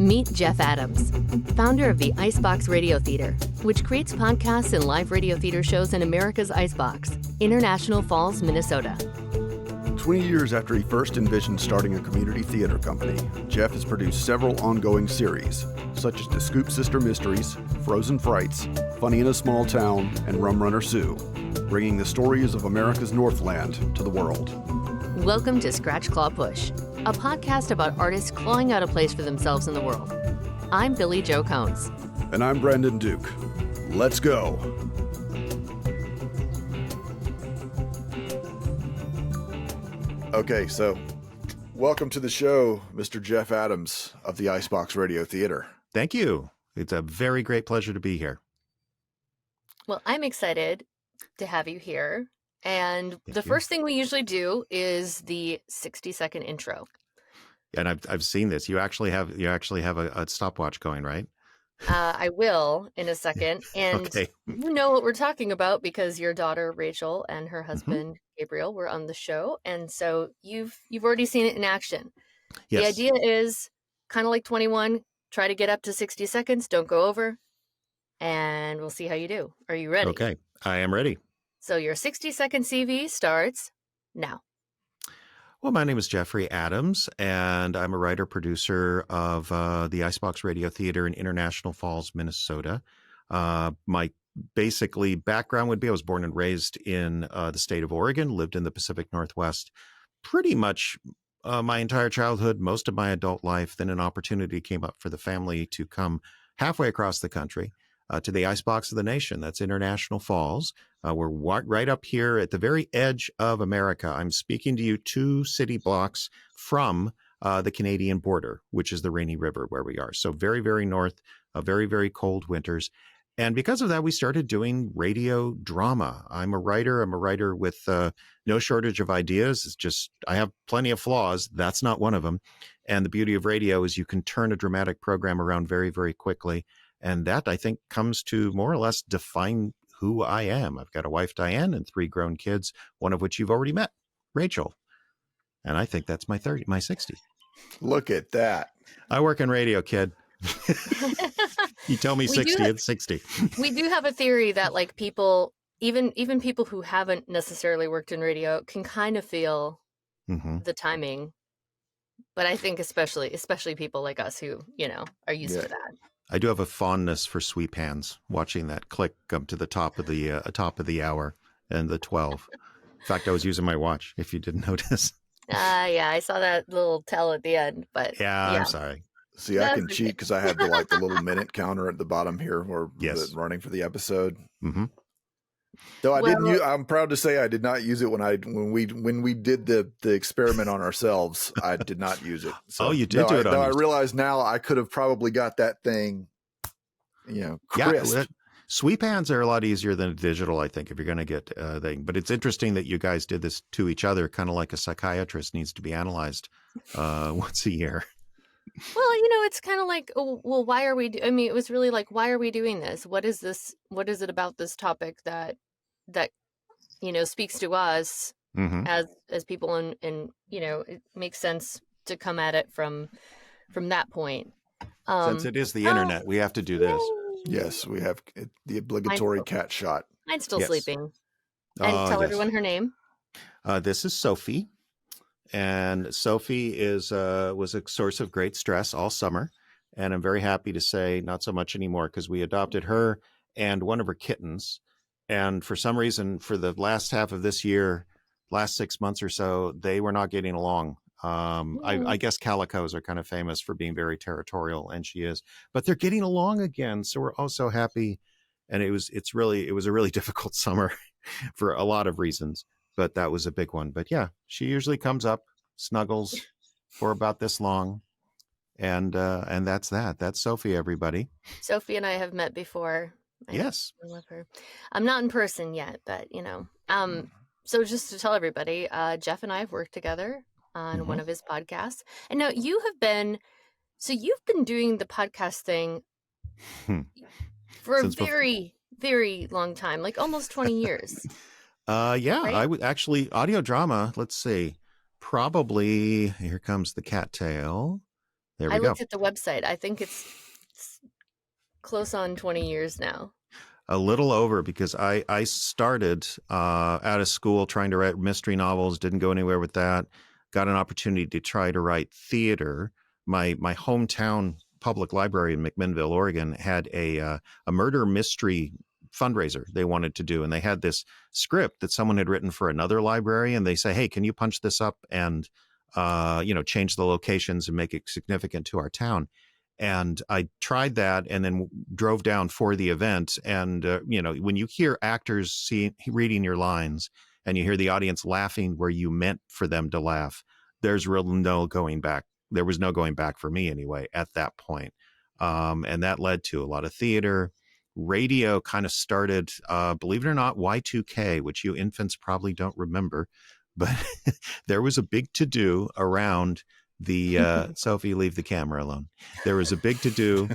Meet Jeff Adams, founder of the Icebox Radio Theater, which creates podcasts and live radio theater shows in America's Icebox, International Falls, Minnesota. 20 years after he first envisioned starting a community theater company, Jeff has produced several ongoing series, such as The Scoop Sister Mysteries, Frozen Frights, Funny in a Small Town, and Rum Runner Sue, bringing the stories of America's Northland to the world. Welcome to Scratch Claw Push, a podcast about artists clawing out a place for themselves in the world. I'm Billy Jo Cones. And I'm Brandon Duke. Let's go. Okay, so welcome to the show, Mr. Jeff Adams of the Icebox Radio Theater. Thank you. It's a very great pleasure to be here. Well, I'm excited to have you here. And the first thing we usually do is the 60-second intro. And I've seen this. You actually have a stopwatch going, right? I will in a second. And Okay. You know what we're talking about because your daughter Rachel and her husband Gabriel were on the show, and so you've already seen it in action. Yes. The idea is kind of like 21. Try to get up to 60 seconds. Don't go over, and we'll see how you do. Are you ready? Okay, I am ready. So your 60-second CV starts now. Well, my name is Jeffrey Adams, and I'm a writer-producer of the Icebox Radio Theater in International Falls, Minnesota. My basically background would be I was born and raised in the state of Oregon, lived in the Pacific Northwest pretty much my entire childhood, most of my adult life. Then an opportunity came up for the family to come halfway across the country to the icebox of the nation. That's International Falls. We're right up here at the very edge of America. I'm speaking to you 2 city blocks from the Canadian border, which is the Rainy River where we are. So very, very north, very, very cold winters. And because of that, we started doing radio drama. I'm a writer with no shortage of ideas. It's just I have plenty of flaws. That's not one of them. And the beauty of radio is you can turn a dramatic program around very, very quickly. And that, I think, comes to more or less define who I am. I've got a wife, Diane, and 3 grown kids, one of which you've already met, Rachel. And I think that's my 60. Look at that. I work in radio, kid. You tell me 60, it's 60. We do have a theory that like people, even people who haven't necessarily worked in radio can kind of feel the timing. But I think especially people like us who, are used to that. I do have a fondness for sweep hands, watching that click up to the top of the hour and the 12. In fact, I was using my watch, if you didn't notice. Yeah, I saw that little tell at the end, but yeah. I'm sorry. See, I can cheat because I have the little minute counter at the bottom here where yes. running for the episode. Mm-hmm. Though I'm proud to say I did not use it when we did the experiment on ourselves. I did not use it. So, you did do it on I realize now I could have probably got that thing, crisp. Yeah, sweep hands are a lot easier than digital, I think, if you're going to get a thing. But it's interesting that you guys did this to each other, kind of like a psychiatrist needs to be analyzed once a year. Well, it's kind of like, why are we? It was really like, why are we doing this? What is this? What is it about this topic that speaks to us as people, and it makes sense to come at it from that point. Since it is the internet, we have to do this. Yes, we have the obligatory cat shot. Mine's still sleeping. And tell everyone her name. This is Sophie. And Sophie was a source of great stress all summer. And I'm very happy to say not so much anymore because we adopted her and one of her kittens. And for some reason, for the last half of this year, last 6 months or so, they were not getting along. I guess calicos are kind of famous for being very territorial, and she is. But they're getting along again. So we're all so happy. And it was a really difficult summer for a lot of reasons. But that was a big one. But yeah, she usually comes up, snuggles for about this long. And that's that. That's Sophie, everybody. Sophie and I have met before. Yes. I love her. I'm not in person yet, but so just to tell everybody, Jeff and I have worked together on one of his podcasts. And now you've been doing the podcast thing for a very, very long time, like almost 20 years. Yeah, right? I would actually audio drama. Let's see, probably here comes the cattail. There we I go. looked at the website. I think it's close on 20 years now. A little over, because I started out of school trying to write mystery novels, didn't go anywhere with that. Got an opportunity to try to write theater. My hometown public library in McMinnville, Oregon, had a murder mystery fundraiser they wanted to do, and they had this script that someone had written for another library, and they say, hey, can you punch this up and change the locations and make it significant to our town? And I tried that and then drove down for the event. And, when you hear actors reading your lines and you hear the audience laughing where you meant for them to laugh, there's no going back. There was no going back for me anyway at that point. And that led to a lot of theater. Radio kind of started, believe it or not, Y2K, which you infants probably don't remember. But there was a big to-do around the Sophie, leave the camera alone. There was a big to do.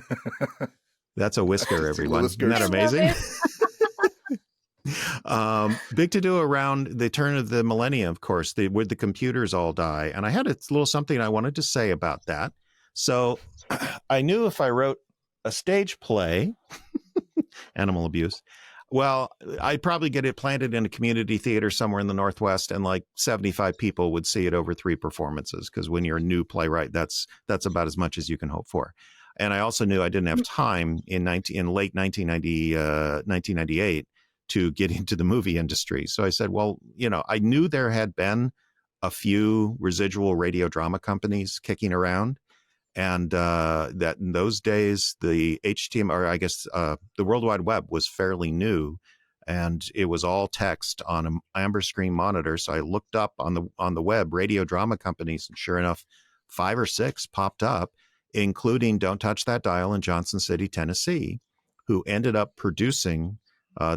That's a whisker, everyone. Isn't that amazing? Big to do around the turn of the millennium, of course, would the computers all die? And I had a little something I wanted to say about that. So I knew if I wrote a stage play, animal abuse, well, I'd probably get it planted in a community theater somewhere in the Northwest, and like 75 people would see it over 3 performances. Because when you're a new playwright, that's about as much as you can hope for. And I also knew I didn't have time in late 1998 to get into the movie industry. So I said, well, I knew there had been a few residual radio drama companies kicking around. And that in those days, the HTML, or I guess the World Wide Web was fairly new, and it was all text on an amber screen monitor. So I looked up on the web radio drama companies, and sure enough, 5 or 6 popped up, including Don't Touch That Dial in Johnson City, Tennessee, who ended up producing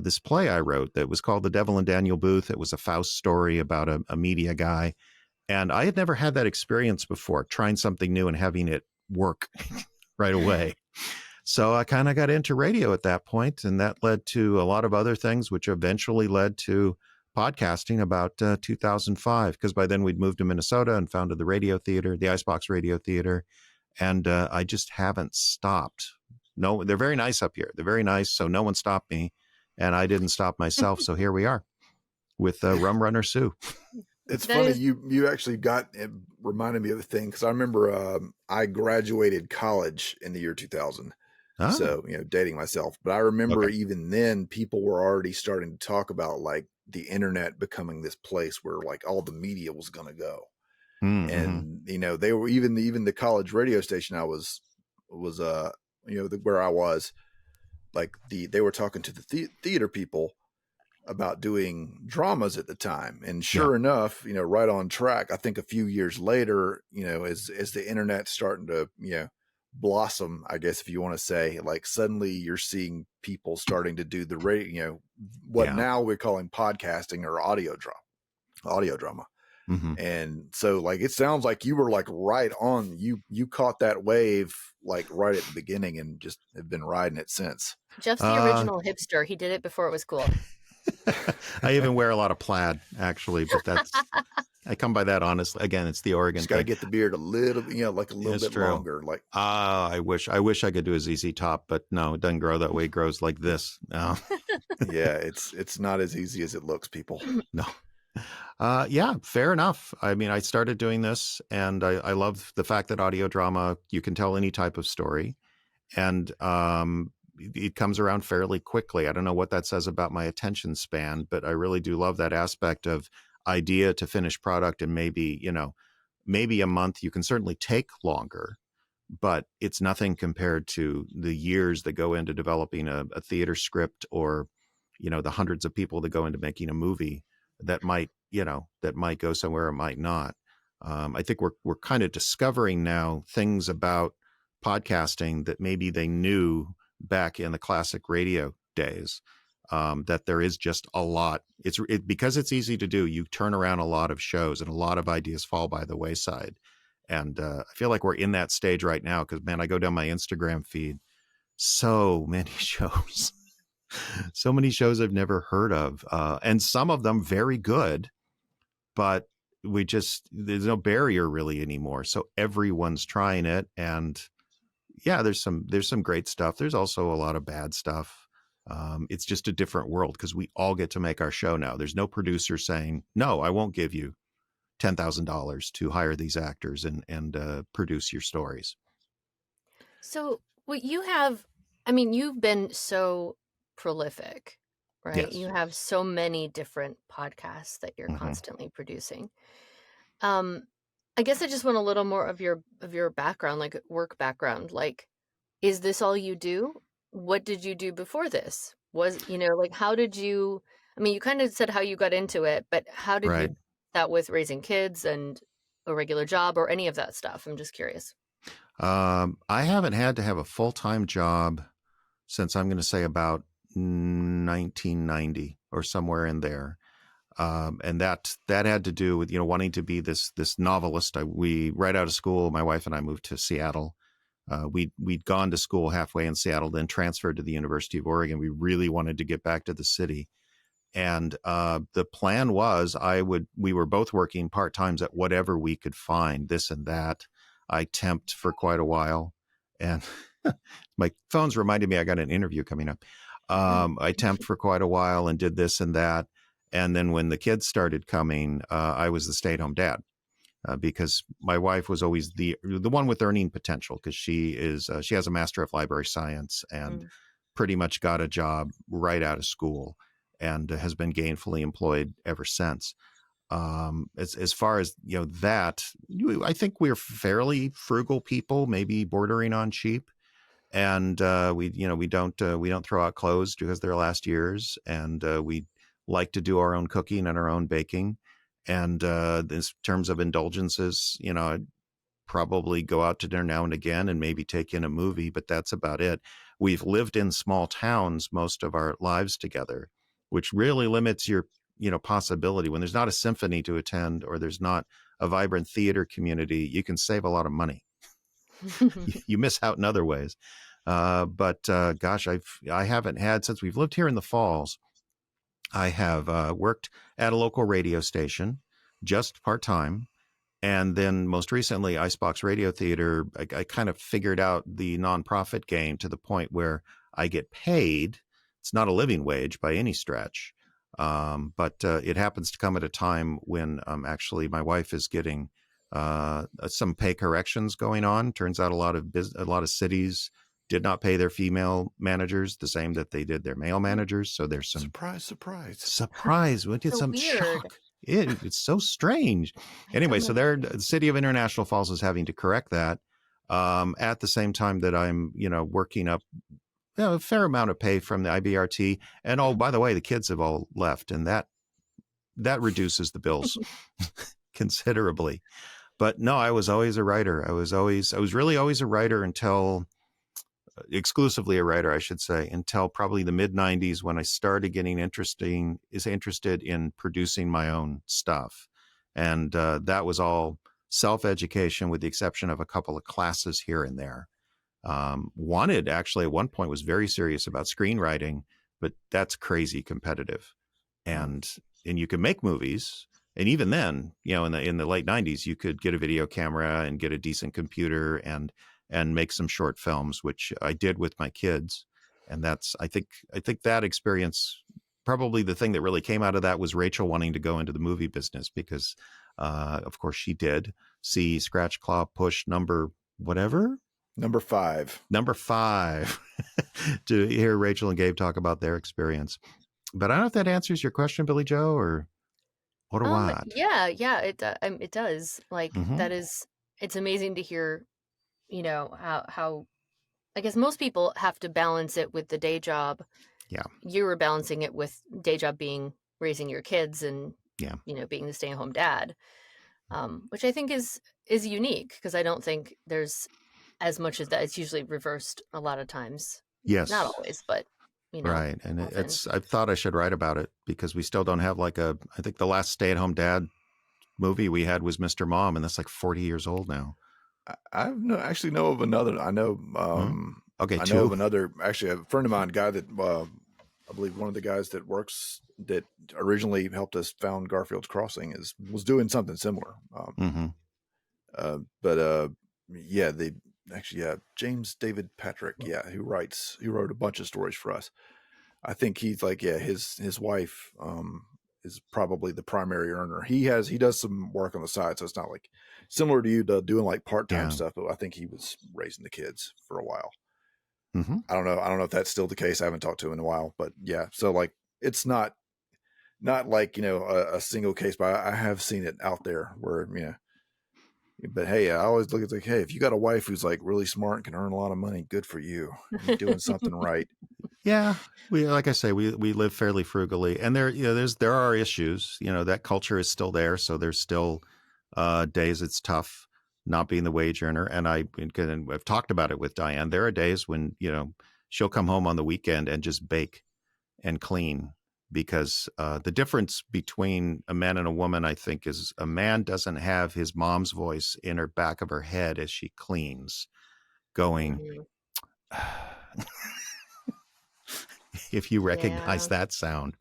this play I wrote that was called The Devil and Daniel Booth. It was a Faust story about a media guy. And I had never had that experience before, trying something new and having it work right away. So I kind of got into radio at that point, and that led to a lot of other things, which eventually led to podcasting about 2005, because by then we'd moved to Minnesota and founded the radio theater, the Icebox Radio Theater. And I just haven't stopped. No, they're very nice up here. They're very nice. So no one stopped me, and I didn't stop myself. So here we are with Rum Runner Sue. It's funny, you actually it reminded me of a thing, because I remember I graduated college in the year 2000. Oh. So, dating myself. But I remember even then people were already starting to talk about like the internet becoming this place where like all the media was going to go. Mm-hmm. And, they were even the college radio station I was where I was, like they were talking to the theater people about doing dramas at the time. And sure enough, right on track. I think a few years later, as the internet's starting to, blossom, I guess, if you want to say, like suddenly you're seeing people starting to do the radio, now we're calling podcasting or audio drama. Mm-hmm. And so like, it sounds like you were like right on, you caught that wave like right at the beginning and just have been riding it since. Jeff's the original hipster. He did it before it was cool. I even wear a lot of plaid, actually, but I come by that honestly. Again, it's the Oregon. Just got to get the beard a little, like a little bit longer. Like, I wish I could do a ZZ Top, but no, it doesn't grow that way. It grows like this. No. Yeah, it's not as easy as it looks, people. No. Fair enough. I mean, I started doing this, and I love the fact that audio drama, you can tell any type of story, and it comes around fairly quickly. I don't know what that says about my attention span, but I really do love that aspect of idea to finished product. And maybe a month. You can certainly take longer, but it's nothing compared to the years that go into developing a theater script, or, the hundreds of people that go into making a movie that might go somewhere or might not. I think we're kind of discovering now things about podcasting that maybe they knew back in the classic radio days, that there is just a lot. Because it's easy to do, you turn around a lot of shows and a lot of ideas fall by the wayside. And I feel like we're in that stage right now, because, man, I go down my Instagram feed, so many shows, so many shows I've never heard of, and some of them very good, but there's no barrier really anymore. So everyone's trying it. And yeah, there's some great stuff. There's also a lot of bad stuff. It's just a different world because we all get to make our show now. There's no producer saying, no, I won't give you $10,000 to hire these actors and produce your stories. So what you have, I mean, you've been so prolific, right? Yes. You have so many different podcasts that you're constantly producing. I guess I just want a little more of your background, like work background. Like, is this all you do? What did you do before this? Like, how did you, I mean, you kind of said how you got into it, but how did you that with raising kids and a regular job or any of that stuff? I'm just curious. I haven't had to have a full-time job since I'm going to say about 1990 or somewhere in there. And that had to do with, wanting to be this novelist. We right out of school, my wife and I moved to Seattle. We'd gone to school halfway in Seattle, then transferred to the University of Oregon. We really wanted to get back to the city. And the plan was we were both working part-times at whatever we could find, this and that. I temped for quite a while, and my phone's reminded me I got an interview coming up. I temped for quite a while and did this and that. And then when the kids started coming, I was the stay-at-home dad because my wife was always the one with earning potential because she has a Master of Library Science and pretty much got a job right out of school and has been gainfully employed ever since. As far as that, I think we're fairly frugal people, maybe bordering on cheap, and we don't throw out clothes because they're last year's, and we like to do our own cooking and our own baking. And in terms of indulgences, I'd probably go out to dinner now and again and maybe take in a movie, but that's about it. We've lived in small towns most of our lives together, which really limits your possibility. When there's not a symphony to attend or there's not a vibrant theater community, you can save a lot of money. You miss out in other ways. But gosh, I haven't had, since we've lived here in the Falls, I have worked at a local radio station, just part-time. And then most recently, Icebox Radio Theater, I kind of figured out the nonprofit game to the point where I get paid. It's not a living wage by any stretch. But it happens to come at a time when actually my wife is getting some pay corrections going on. Turns out a lot of cities did not pay their female managers the same that they did their male managers. So there's some surprise. We did some shock. It's so strange. Anyway, so the city of International Falls is having to correct that at the same time that I'm working up a fair amount of pay from the IBRT. And oh, by the way, the kids have all left, and that reduces the bills considerably. But no, I was always a writer. I was really always a writer exclusively a writer, I should say, until probably the mid-90s when I started getting interested in producing my own stuff. And that was all self-education with the exception of a couple of classes here and there. Wanted actually at one point was very serious about screenwriting, but that's crazy competitive. And you can make movies. And even then, in the late 90s, you could get a video camera and get a decent computer and make some short films, which I did with my kids. And that's, I think that experience, probably the thing that really came out of that was Rachel wanting to go into the movie business because, of course she did see Scratch Claw Push number 5 to hear Rachel and Gabe talk about their experience. But I don't know if that answers your question, Billy Joe, or what or what? Yeah, it does. Like that is, it's amazing to hear, how I guess most people have to balance it with the day job. Yeah. You were balancing it with day job being raising your kids and, being the stay-at-home dad, which I think is unique because I don't think there's as much as that. It's usually reversed a lot of times. Yes. Not always, but, right. And often. I thought I should write about it because we still don't have I think the last stay-at-home dad movie we had was Mr. Mom, and that's like 40 years old now. I actually know of another. I know. Okay, I know of another. Actually, a friend of mine, guy that I believe one of the guys that originally helped us found Garfield's Crossing was doing something similar. James David Patrick, who wrote a bunch of stories for us. I think he's like, his wife is probably the primary earner. He does some work on the side, so it's not like similar to you doing like part-time stuff, but I think he was raising the kids for a while. I don't know if that's still the case. I haven't talked to him in a while, but yeah. So like, it's not like, a single case, but I have seen it out there where, but hey, I always look at like, hey, if you got a wife who's like really smart and can earn a lot of money, good for you. You're doing something right. Yeah. Like I say, we live fairly frugally, and there are issues, that culture is still there. So there's still days it's tough not being the wage earner. And I've talked about it with Diane. There are days when, she'll come home on the weekend and just bake and clean, because the difference between a man and a woman, I think, is a man doesn't have his mom's voice in her back of her head as she cleans going, if you recognize that sound,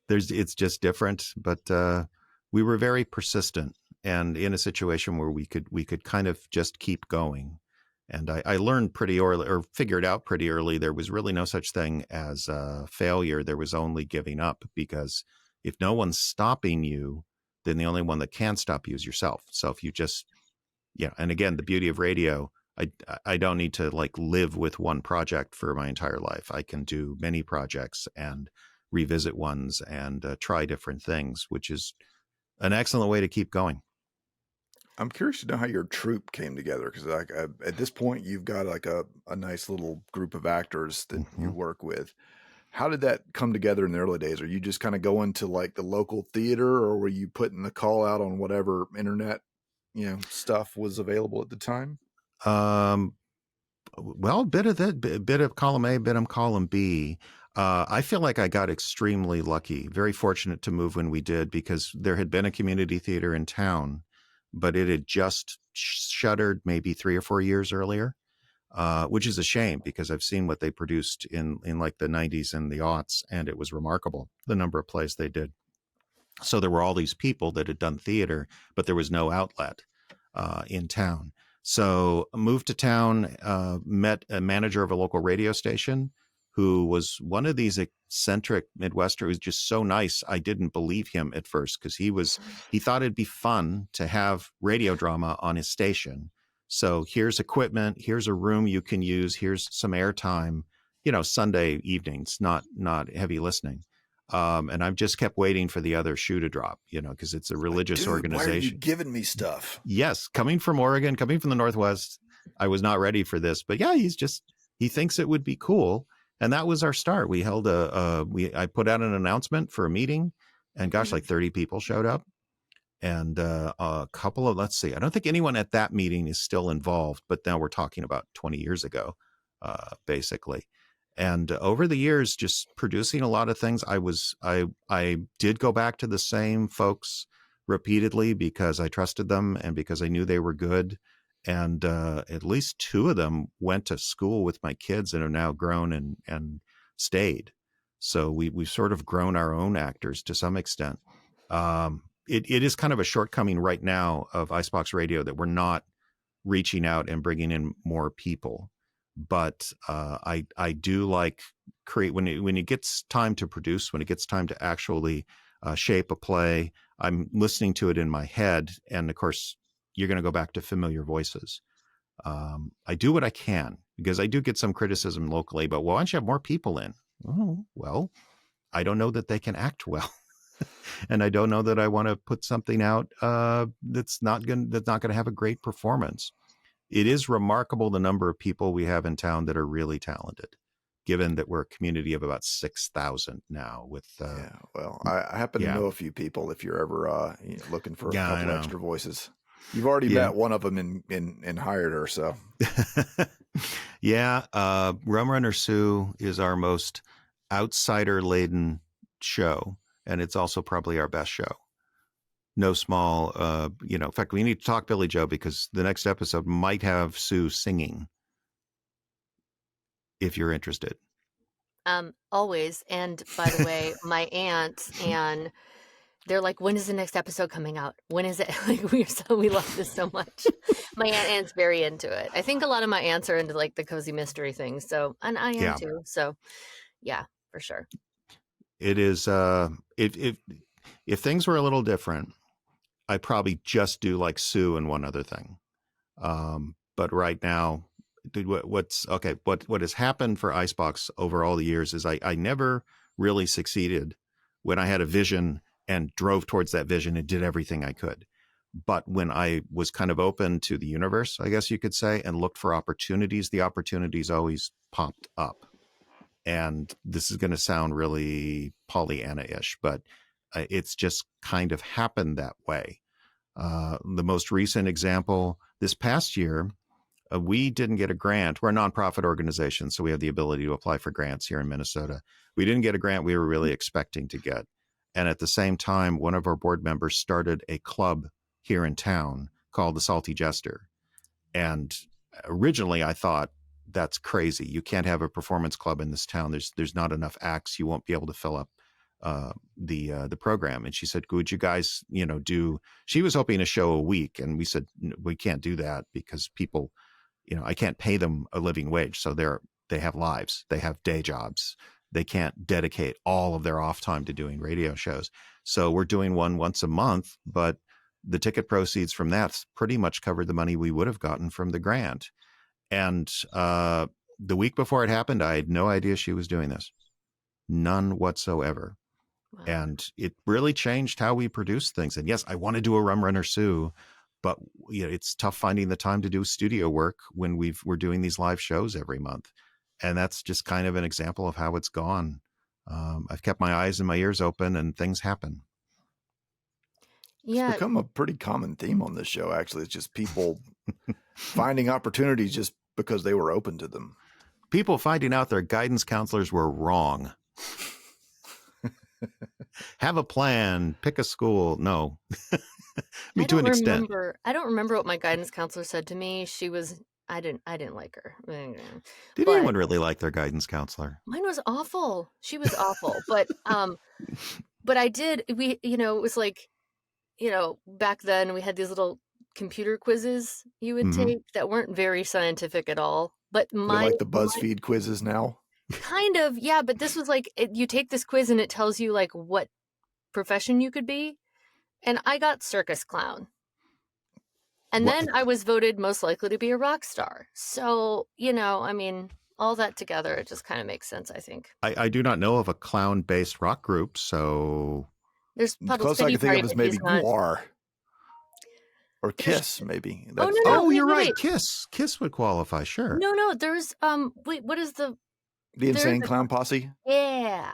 it's just different. But we were very persistent and in a situation where we could kind of just keep going. And I learned pretty early, or figured out pretty early, there was really no such thing as failure. There was only giving up, because if no one's stopping you, then the only one that can stop you is yourself. So if you just, and again, the beauty of radio, I don't need to like live with one project for my entire life. I can do many projects and revisit ones and try different things, which is an excellent way to keep going. I'm curious to know how your troupe came together, because like at this point you've got like a nice little group of actors that you work with. How did that come together in the early days? Are you just kind of going to like the local theater, or were you putting the call out on whatever internet stuff was available at the time? Well, a bit of column A, bit of column B. I feel like I got extremely lucky, very fortunate to move when we did, because there had been a community theater in town, but it had just shuttered maybe 3 or 4 years earlier, which is a shame, because I've seen what they produced in like the 90s and the aughts, and it was remarkable, the number of plays they did. So there were all these people that had done theater, but there was no outlet in town. So I moved to town, met a manager of a local radio station who was one of these eccentric Midwesterners, who was just so nice. I didn't believe him at first, because he thought it'd be fun to have radio drama on his station. So here's equipment, here's a room you can use, here's some airtime, Sunday evenings, not heavy listening. And I've just kept waiting for the other shoe to drop, because it's a religious organization. Why are you giving me stuff? Yes. Coming from Oregon, coming from the Northwest, I was not ready for this, but yeah, he thinks it would be cool. And that was our start. We held I put out an announcement for a meeting, and gosh, like 30 people showed up, and a couple of, let's see, I don't think anyone at that meeting is still involved, but now we're talking about 20 years ago, basically. And over the years, just producing a lot of things, I did go back to the same folks repeatedly, because I trusted them and because I knew they were good. And at least 2 of them went to school with my kids and are now grown and stayed. So we've sort of grown our own actors to some extent. It is kind of a shortcoming right now of Icebox Radio that we're not reaching out and bringing in more people. But I do like create when it gets time to produce, when it gets time to actually shape a play, I'm listening to it in my head. And of course, you're going to go back to familiar voices. I do what I can, because I do get some criticism locally, but why don't you have more people in? Oh, well, I don't know that they can act well. And I don't know that I want to put something out that's not going to have a great performance. It is remarkable the number of people we have in town that are really talented, given that we're a community of about 6,000 now. I happen to know a few people if you're ever looking for a couple extra voices. You've already met one of them and hired her, so. Yeah, Rum Runner Sue is our most outsider-laden show, and it's also probably our best show. No small, in fact, we need to talk Billy Joe, because the next episode might have Sue singing, if you're interested. Always. And by the way, my aunt and they're like, when is the next episode coming out? When is it? Like we love this so much. My aunt's very into it. I think a lot of my aunts are into like the cozy mystery things. So, and I am too. So yeah, for sure. It is, if things were a little different, I'd probably just do like Sue and one other thing. But right now, what has happened for Icebox over all the years is I never really succeeded when I had a vision and drove towards that vision and did everything I could. But when I was kind of open to the universe, I guess you could say, and looked for opportunities, the opportunities always popped up. And this is going to sound really Pollyanna-ish, but it's just kind of happened that way. The most recent example, this past year, we didn't get a grant. We're a nonprofit organization, so we have the ability to apply for grants here in Minnesota. We didn't get a grant we were really expecting to get. And at the same time, one of our board members started a club here in town called the Salty Jester. And originally I thought, that's crazy. You can't have a performance club in this town. There's not enough acts. You won't be able to fill up the program. And she said, would you guys, do, she was hoping a show a week. And we said, we can't do that because people, I can't pay them a living wage. So they have lives, they have day jobs. They can't dedicate all of their off time to doing radio shows. So we're doing one once a month, but the ticket proceeds from that's pretty much covered the money we would have gotten from the grant. And the week before it happened, I had no idea she was doing this. None whatsoever. Wow. And it really changed how we produce things. And yes, I want to do a Rum Runner Sue, but it's tough finding the time to do studio work when we're doing these live shows every month. And that's just kind of an example of how it's gone. I've kept my eyes and my ears open and things happen. Yeah. It's become a pretty common theme on this show, actually. It's just people finding opportunities just because they were open to them. People finding out their guidance counselors were wrong. Have a plan, pick a school. No. To an extent. I don't remember what my guidance counselor said to me. I didn't like her. Did anyone really like their guidance counselor? Mine was awful. She was awful. But I did, it was like, back then we had these little computer quizzes you would take that weren't very scientific at all. But like the BuzzFeed quizzes now? Kind of, yeah. But this was like, you take this quiz and it tells you like what profession you could be. And I got circus clown. And then I was voted most likely to be a rock star. So, all that together, it just kind of makes sense, I think. I do not know of a clown-based rock group, so... There's the closest I can think of is maybe Guar. Or Kiss, maybe. You're right. Kiss would qualify, sure. No, there's, what is the... The Insane Clown Posse? Yeah.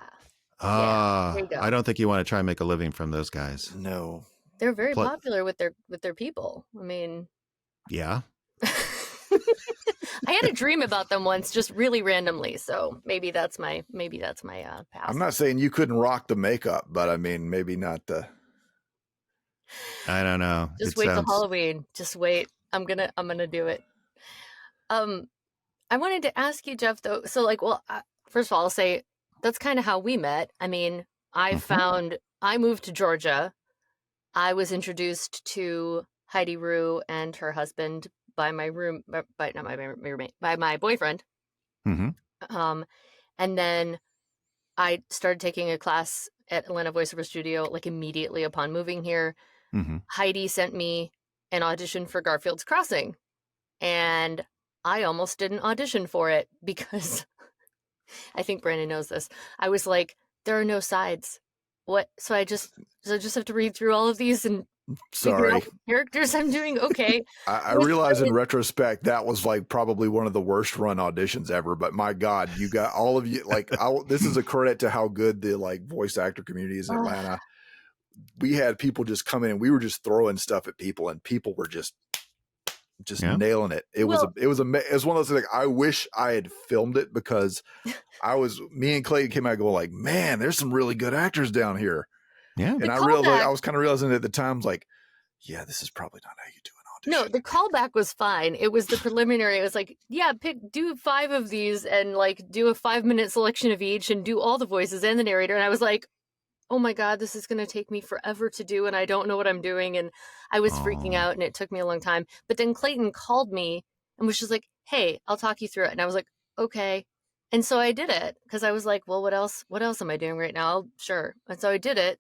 I don't think you want to try and make a living from those guys. No. They're very popular with their people. I mean, yeah. I had a dream about them once, just really randomly. So maybe that's my past. I'm not saying you couldn't rock the makeup, but I mean, maybe not the. I don't know. Just wait till Halloween. Just wait. I'm gonna do it. I wanted to ask you, Jeff, though. So first of all, I'll say that's kind of how we met. I mean, I moved to Georgia. I was introduced to Heidi Rue and her husband by my boyfriend. Mm-hmm. And then I started taking a class at Atlanta Voiceover Studio like immediately upon moving here. Mm-hmm. Heidi sent me an audition for Garfield's Crossing, and I almost didn't audition for it because I think Brandon knows this. I was like, there are no sides. What? So I just have to read through all of these and figure out what characters I'm doing. Okay. I realize in retrospect that was like probably one of the worst run auditions ever. But my God, you got all of you this is a credit to how good the voice actor community is in Atlanta. We had people just come in and we were just throwing stuff at people, and people were just nailing it. It was one of those things. I wish I had filmed it because me and Clay came out going like, man, there's some really good actors down here. Yeah. And I was kind of realizing at the time, like, yeah, this is probably not how you do an No, the callback was fine. It was the preliminary. It was like, yeah, do 5 of these and like do a 5-minute selection of each and do all the voices and the narrator. And I was like, oh my God, this is going to take me forever to do. And I don't know what I'm doing. And I was freaking out and it took me a long time. But then Clayton called me and was just like, hey, I'll talk you through it. And I was like, okay. And so I did it because I was like, well, what else am I doing right now? Sure. And so I did it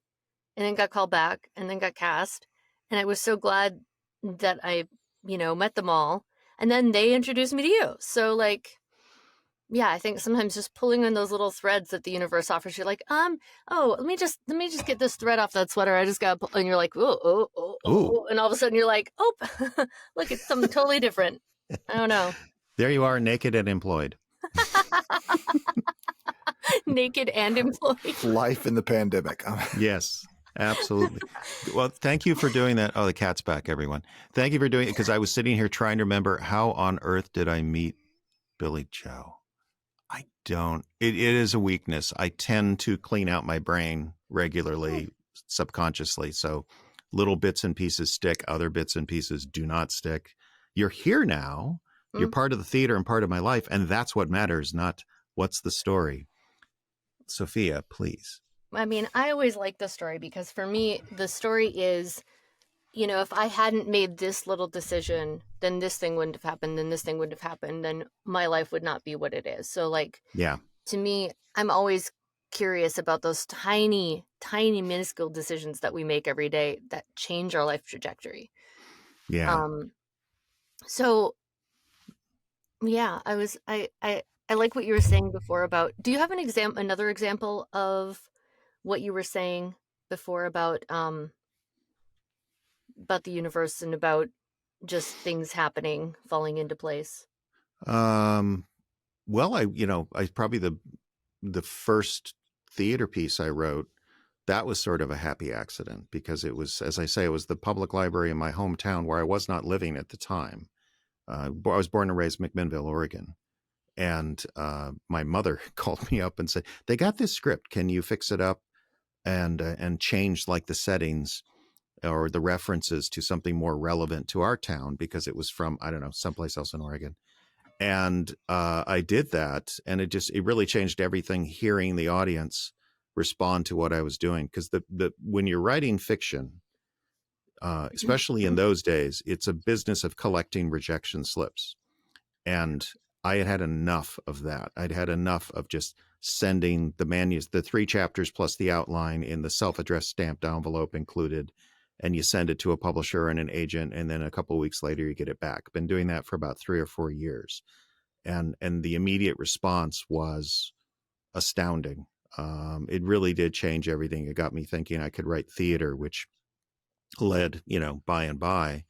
and then got called back and then got cast. And I was so glad that I, met them all. And then they introduced me to you. So like, yeah, I think sometimes just pulling on those little threads that the universe offers you, like, let me just get this thread off that sweater. I just got, and you're like, oh, and all of a sudden you're like, oh, look, it's something totally different. I don't know. There you are, naked and employed. Naked and employed. Life in the pandemic. Yes. Absolutely. Well, thank you for doing that. Oh, the cat's back, everyone. Thank you for doing it, because I was sitting here trying to remember how on earth did I meet Billie Joe? I don't. It is a weakness. I tend to clean out my brain regularly, subconsciously. So little bits and pieces stick, other bits and pieces do not stick. You're here now. You're part of the theater and part of my life. And that's what matters, not what's the story. Sophia, please. I mean, I always like the story because for me, the story is, if I hadn't made this little decision, then this thing wouldn't have happened, then this thing wouldn't have happened, then my life would not be what it is. So like, yeah, to me, I'm always curious about those tiny, tiny, minuscule decisions that we make every day that change our life trajectory. Yeah. So yeah, I like what you were saying before about, do you have another example of what you were saying before about the universe and about just things happening, falling into place? Well, I probably the first theater piece I wrote, that was sort of a happy accident, because it was, as I say, it was the public library in my hometown where I was not living at the time. I was born and raised in McMinnville, Oregon. And my mother called me up and said, they got this script. Can you fix it up and change like the settings or the references to something more relevant to our town, because it was from, I don't know, someplace else in Oregon. And I did that, and it really changed everything, hearing the audience respond to what I was doing. Because when you're writing fiction, especially in those days, it's a business of collecting rejection slips. And I had enough of that. I'd had enough of just sending the 3 chapters plus the outline in the self-addressed stamped envelope included, and you send it to a publisher and an agent, and then a couple of weeks later you get it back. Been doing that for about 3 or 4 years, and the immediate response was astounding. It really did change everything. It got me thinking I could write theater, which led, by and by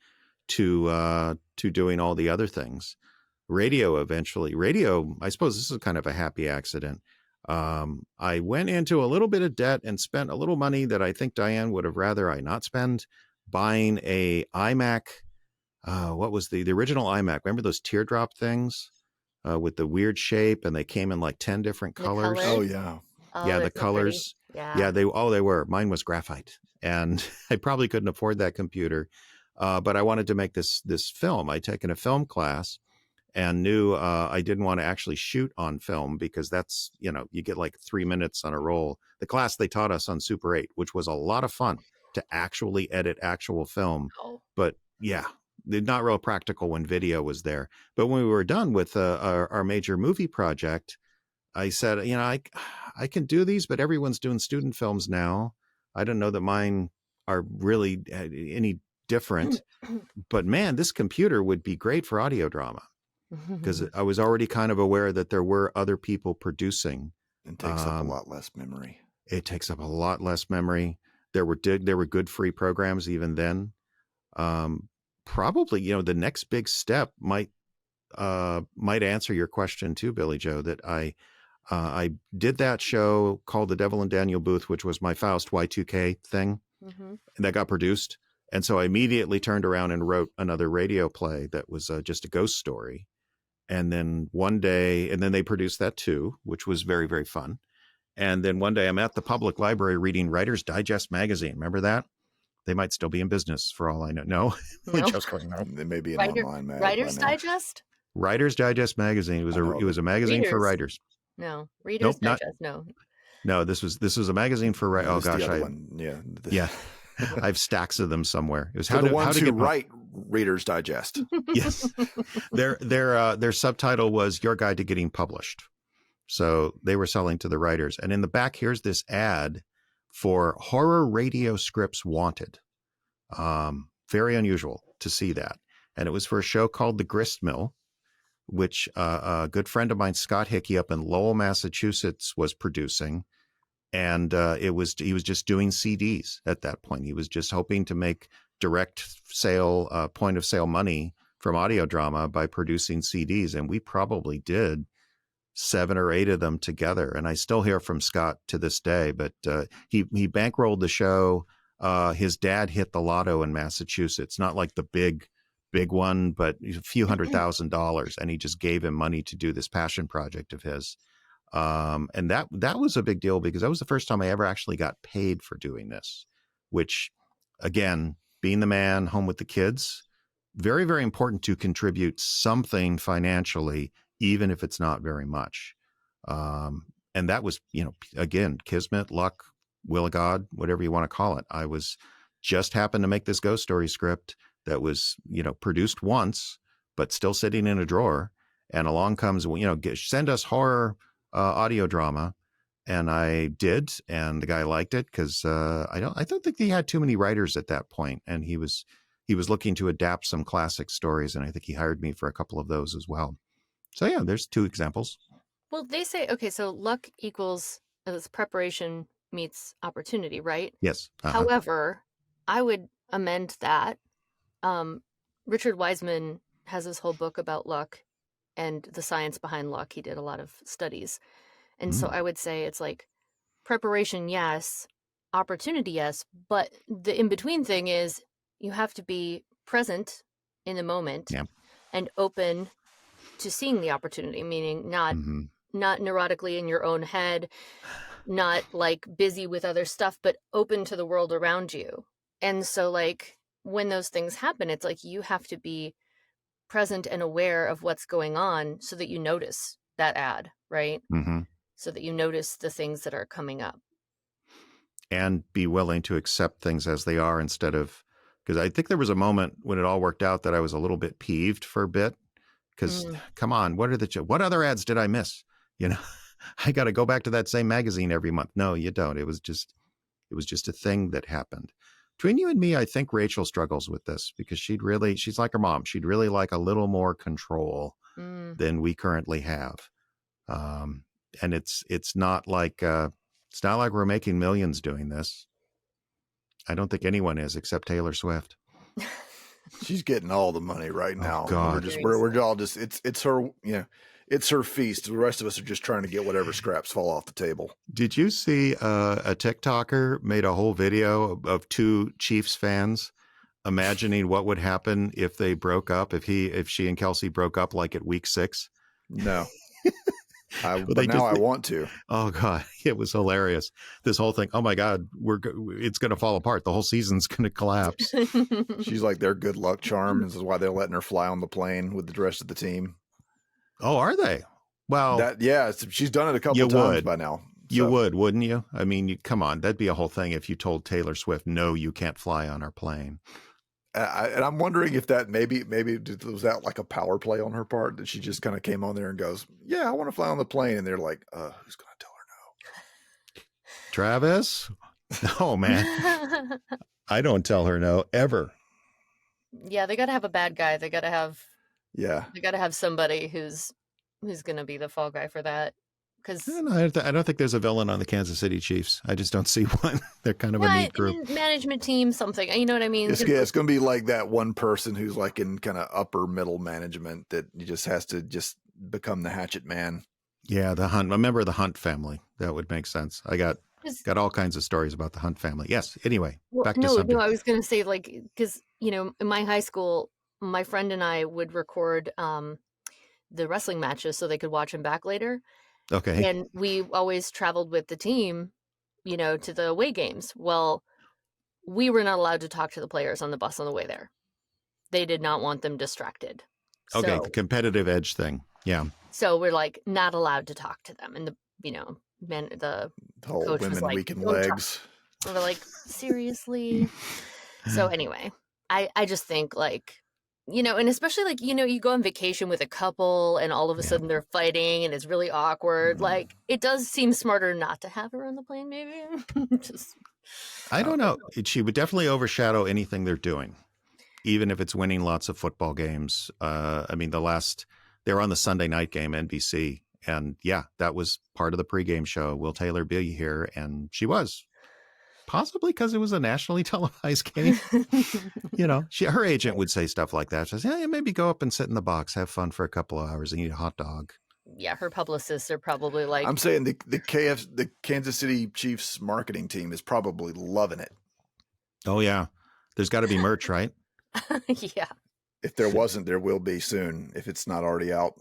to doing all the other things. Radio, eventually. Radio, I suppose this is kind of a happy accident. I went into a little bit of debt and spent a little money that I think Diane would have rather I not spend, buying a iMac. What was the original iMac? Remember those teardrop things with the weird shape, and they came in like 10 different colors? Oh, yeah. Oh, yeah, the colors. Yeah, they were. Mine was graphite, and I probably couldn't afford that computer. But I wanted to make this film. I'd taken a film class and knew I didn't want to actually shoot on film, because that's, you get like 3 minutes on a roll. The class they taught us on Super 8, which was a lot of fun to actually edit actual film. Oh. But yeah, not real practical when video was there. But when we were done with our major movie project, I said, I can do these, but everyone's doing student films now. I don't know that mine are really any different. But man, this computer would be great for audio drama. Because I was already kind of aware that there were other people producing. It takes up a lot less memory. It takes up a lot less memory. There were good free programs even then. Probably, the next big step might answer your question too, Billie Joe. That I did that show called The Devil and Daniel Booth, which was my Faust Y2K thing, and that got produced. And so I immediately turned around and wrote another radio play that was just a ghost story. And then one day, and then they produced that too, which was very, very fun. And then one day I'm at the public library reading Writer's Digest magazine. Remember that? They might still be in business for all I know. No, No. Just going, no. They may be an online mag. Writer's by now. Digest? Writer's Digest magazine. It was a magazine for writers. No, Reader's Digest. No, this was a magazine for writers. Oh gosh, yeah. I have stacks of them somewhere. It was for the ones who write Reader's Digest. Yes, their subtitle was "Your Guide to Getting Published." So they were selling to the writers, and in the back here's this ad for horror radio scripts wanted. Very unusual to see that, and it was for a show called The Grist Mill, which a good friend of mine, Scott Hickey, up in Lowell, Massachusetts, was producing. And he was just doing CDs at that point. He was just hoping to make direct sale, point of sale money from audio drama by producing CDs. And we probably did 7 or 8 of them together. And I still hear from Scott to this day, but he bankrolled the show. His dad hit the lotto in Massachusetts, not like the big one, but a few $100,000. And he just gave him money to do this passion project of his. And that was a big deal because that was the first time I ever actually got paid for doing this, which again, being the man home with the kids, very, very important to contribute something financially, even if it's not very much. And that was, again, kismet, luck, will of God, whatever you want to call it. I was just happened to make this ghost story script that was, produced once, but still sitting in a drawer. And along comes, send us horror audio drama, and I did, and the guy liked it because I don't think he had too many writers at that point, and he was looking to adapt some classic stories, and I think he hired me for a couple of those as well. So yeah, there's 2 examples. Well, they say so luck equals preparation meets opportunity, right? Yes. However, I would amend that. Richard Wiseman has this whole book about luck and the science behind luck. He did a lot of studies. And so I would say it's like preparation, yes, opportunity, yes. But the in-between thing is you have to be present in the moment and open to seeing the opportunity, meaning not neurotically in your own head, not like busy with other stuff, but open to the world around you. And so like when those things happen, it's like you have to be present and aware of what's going on so that you notice that ad, right? So that you notice the things that are coming up. And be willing to accept things as they are instead of, because I think there was a moment when it all worked out that I was a little bit peeved for a bit because come on, what other ads did I miss? I got to go back to that same magazine every month. No, you don't. It was just a thing that happened. Between you and me, I think Rachel struggles with this because she's like her mom. She'd really like a little more control than we currently have. And it's not like we're making millions doing this. I don't think anyone is except Taylor Swift. She's getting all the money right now. Oh, God. We're all just, it's her, it's her feast. The rest of us are just trying to get whatever scraps fall off the table. Did you see a TikToker made a whole video of 2 Chiefs fans imagining what would happen if they broke up, if she and Kelsey broke up like at week 6? No. But now I want to. Oh God, it was hilarious. This whole thing. Oh my God, it's going to fall apart. The whole season's going to collapse. She's like their good luck charm. This is why they're letting her fly on the plane with the rest of the team. Oh, are they? Well, she's done it a couple of times by now. So. You would, wouldn't you? I mean, come on, that'd be a whole thing if you told Taylor Swift, "No, you can't fly on our plane." And I'm wondering if that maybe was that like a power play on her part that she just kind of came on there and goes, "Yeah, I want to fly on the plane," and they're like, "Who's going to tell her no?" Travis? No, man. I don't tell her no ever. Yeah, they got to have a bad guy. They got to have. Yeah. They got to have somebody who's going to be the fall guy for that. Because I don't think there's a villain on the Kansas City Chiefs. I just don't see one. They're kind of a neat group. Management team, something. You know what I mean? It's going to be like that one person who's like in kind of upper middle management that just has to just become the hatchet man. Yeah, the Hunt. A member of the Hunt family. That would make sense. I got all kinds of stories about the Hunt family. Yes. Anyway, back to subject. No, I was going to say because, in my high school, my friend and I would record the wrestling matches so they could watch them back later. Okay. And we always traveled with the team, to the away games. Well, we were not allowed to talk to the players on the bus on the way there. They did not want them distracted. Okay, So, the competitive edge thing. Yeah. so we're like not allowed to talk to them. And the whole coach was women like, weak in "Don't talk." legs. We're like, seriously? So anyway, I just think like, and especially like, you go on vacation with a couple and all of a sudden they're fighting and it's really awkward. Like, it does seem smarter not to have her on the plane, maybe. I don't know. She would definitely overshadow anything they're doing, even if it's winning lots of football games. I mean, they were on the Sunday night game, NBC. And yeah, that was part of the pregame show. Will Taylor be here? And she was. Possibly because it was a nationally televised game. Her agent would say stuff like that. She says, yeah, maybe go up and sit in the box, have fun for a couple of hours and eat a hot dog. Yeah, her publicists are probably like... I'm saying the Kansas City Chiefs marketing team is probably loving it. Oh, yeah. There's got to be merch, right? Yeah. If there wasn't, there will be soon, if it's not already out.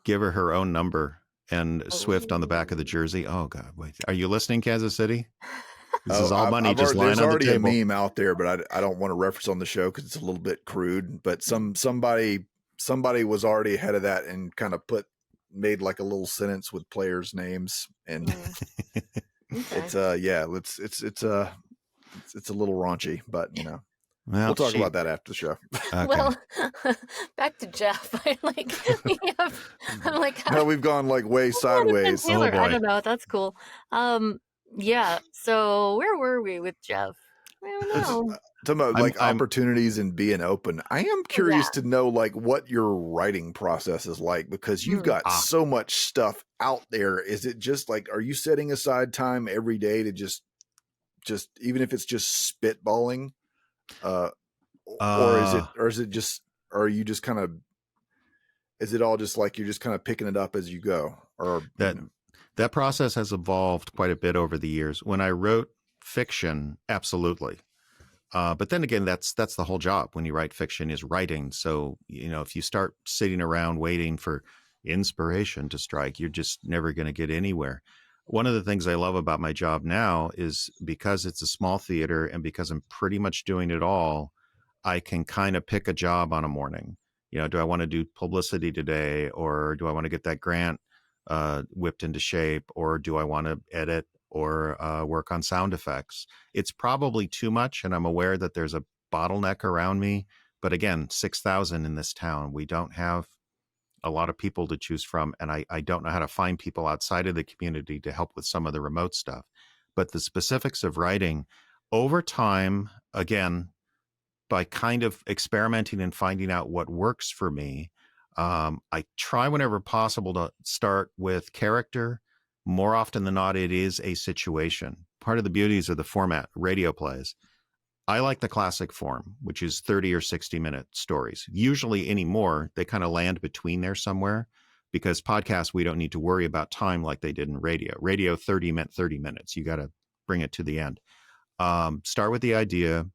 Give her own number and Swift on the back of the jersey. Oh, God. Wait. Are you listening, Kansas City? This is all money just lying on the table. There's already a meme out there, but I don't want to reference on the show because it's a little bit crude. But somebody was already ahead of that and kind of made like a little sentence with players' names, and it's a little raunchy, but we'll talk about that after the show. Okay. Well, back to Jeff. I'm like, no, we've gone like way sideways. Oh, boy. I don't know. That's cool. Yeah. So where were we with Jeff? I don't know. Talking about like opportunities and being open. I am curious to know like what your writing process is like, because you've got so much stuff out there. Is it just like, are you setting aside time every day to just even if it's just spitballing, or is it just, or are you just kind of, is it all just like you're just kind of picking it up as you go? Or that process has evolved quite a bit over the years. When I wrote fiction, absolutely. But then again, that's the whole job when you write fiction, is writing. So, if you start sitting around waiting for inspiration to strike, you're just never going to get anywhere. One of the things I love about my job now is because it's a small theater and because I'm pretty much doing it all, I can kind of pick a job on a morning. Do I want to do publicity today, or do I want to get that grant whipped into shape, or do I want to edit or work on sound effects? It's probably too much, and I'm aware that there's a bottleneck around me. But again, 6,000 in this town. We don't have a lot of people to choose from, and I don't know how to find people outside of the community to help with some of the remote stuff. But the specifics of writing, over time, again, by kind of experimenting and finding out what works for me, I try whenever possible to start with character. More often than not, it is a situation. Part of the beauties of the format, radio plays, I like the classic form, which is 30 or 60-minute stories. Usually anymore, they kind of land between there somewhere, because podcasts, we don't need to worry about time like they did in radio. Radio 30 meant 30 minutes. You got to bring it to the end. Start with the idea,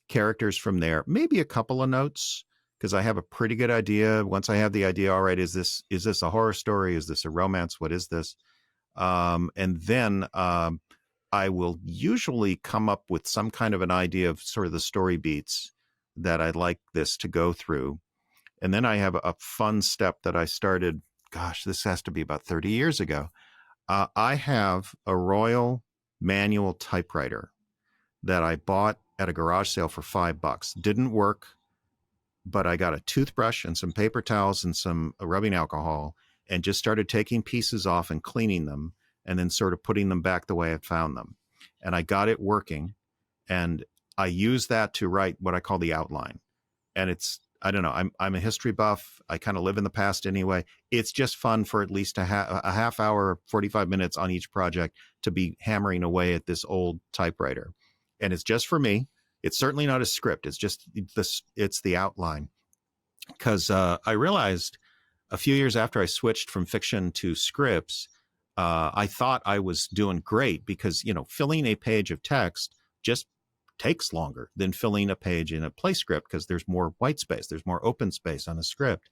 characters from there, maybe a couple of notes, because I have a pretty good idea. Once I have the idea, all right, is this a horror story? Is this a romance? What is this? And then I will usually come up with some kind of an idea of sort of the story beats that I'd like this to go through. And then I have a fun step that I started, this has to be about 30 years ago. I have a Royal manual typewriter that I bought at a garage sale for $5. Didn't work, but I got a toothbrush and some paper towels and some rubbing alcohol and just started taking pieces off and cleaning them, and then sort of putting them back the way I found them. And I got it working, and I use that to write what I call the outline. And it's, I don't know, I'm a history buff. I kind of live in the past anyway. It's just fun for at least a half hour, 45 minutes on each project to be hammering away at this old typewriter. And it's just for me. It's certainly not a script. It's just it's the outline. Because I realized a few years after I switched from fiction to scripts, I thought I was doing great because, filling a page of text just takes longer than filling a page in a play script, because there's more white space, there's more open space on a script.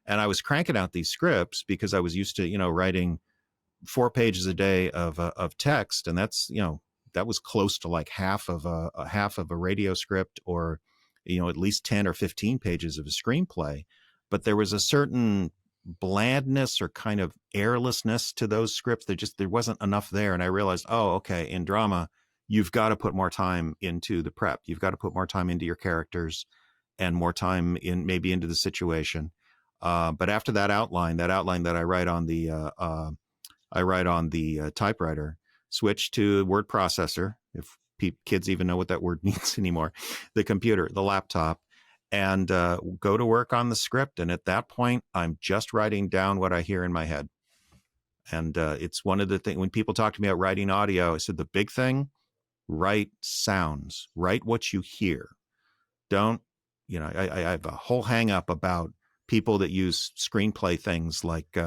And I was cranking out these scripts because I was used to, writing 4 pages a day of text. And that's, that was close to like half of a radio script, or, at least 10 or 15 pages of a screenplay. But there was a certain blandness or kind of airlessness to those scripts. There wasn't enough there. And I realized, oh, okay, in drama, you've got to put more time into the prep. You've got to put more time into your characters and more time maybe into the situation. But after that outline that I write on the typewriter, switch to word processor, if kids even know what that word means anymore, the computer, the laptop, and go to work on the script. And at that point, I'm just writing down what I hear in my head. And it's one of the things, when people talk to me about writing audio, I said, the big thing, write sounds, write what you hear. Don't, I have a whole hang up about people that use screenplay things like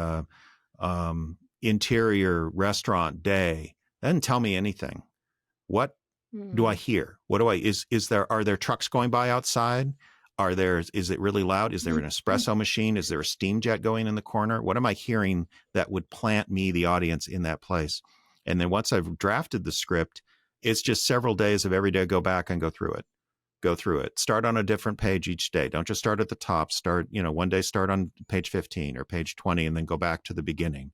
interior restaurant day. That doesn't tell me anything. What do I hear? Are there trucks going by outside? Is it really loud? Is there an espresso machine? Is there a steam jet going in the corner? What am I hearing that would plant me, the audience, in that place? And then once I've drafted the script, it's just several days of every day, go back and go through it. Start on a different page each day. Don't just start at the top. One day start on page 15 or page 20 and then go back to the beginning.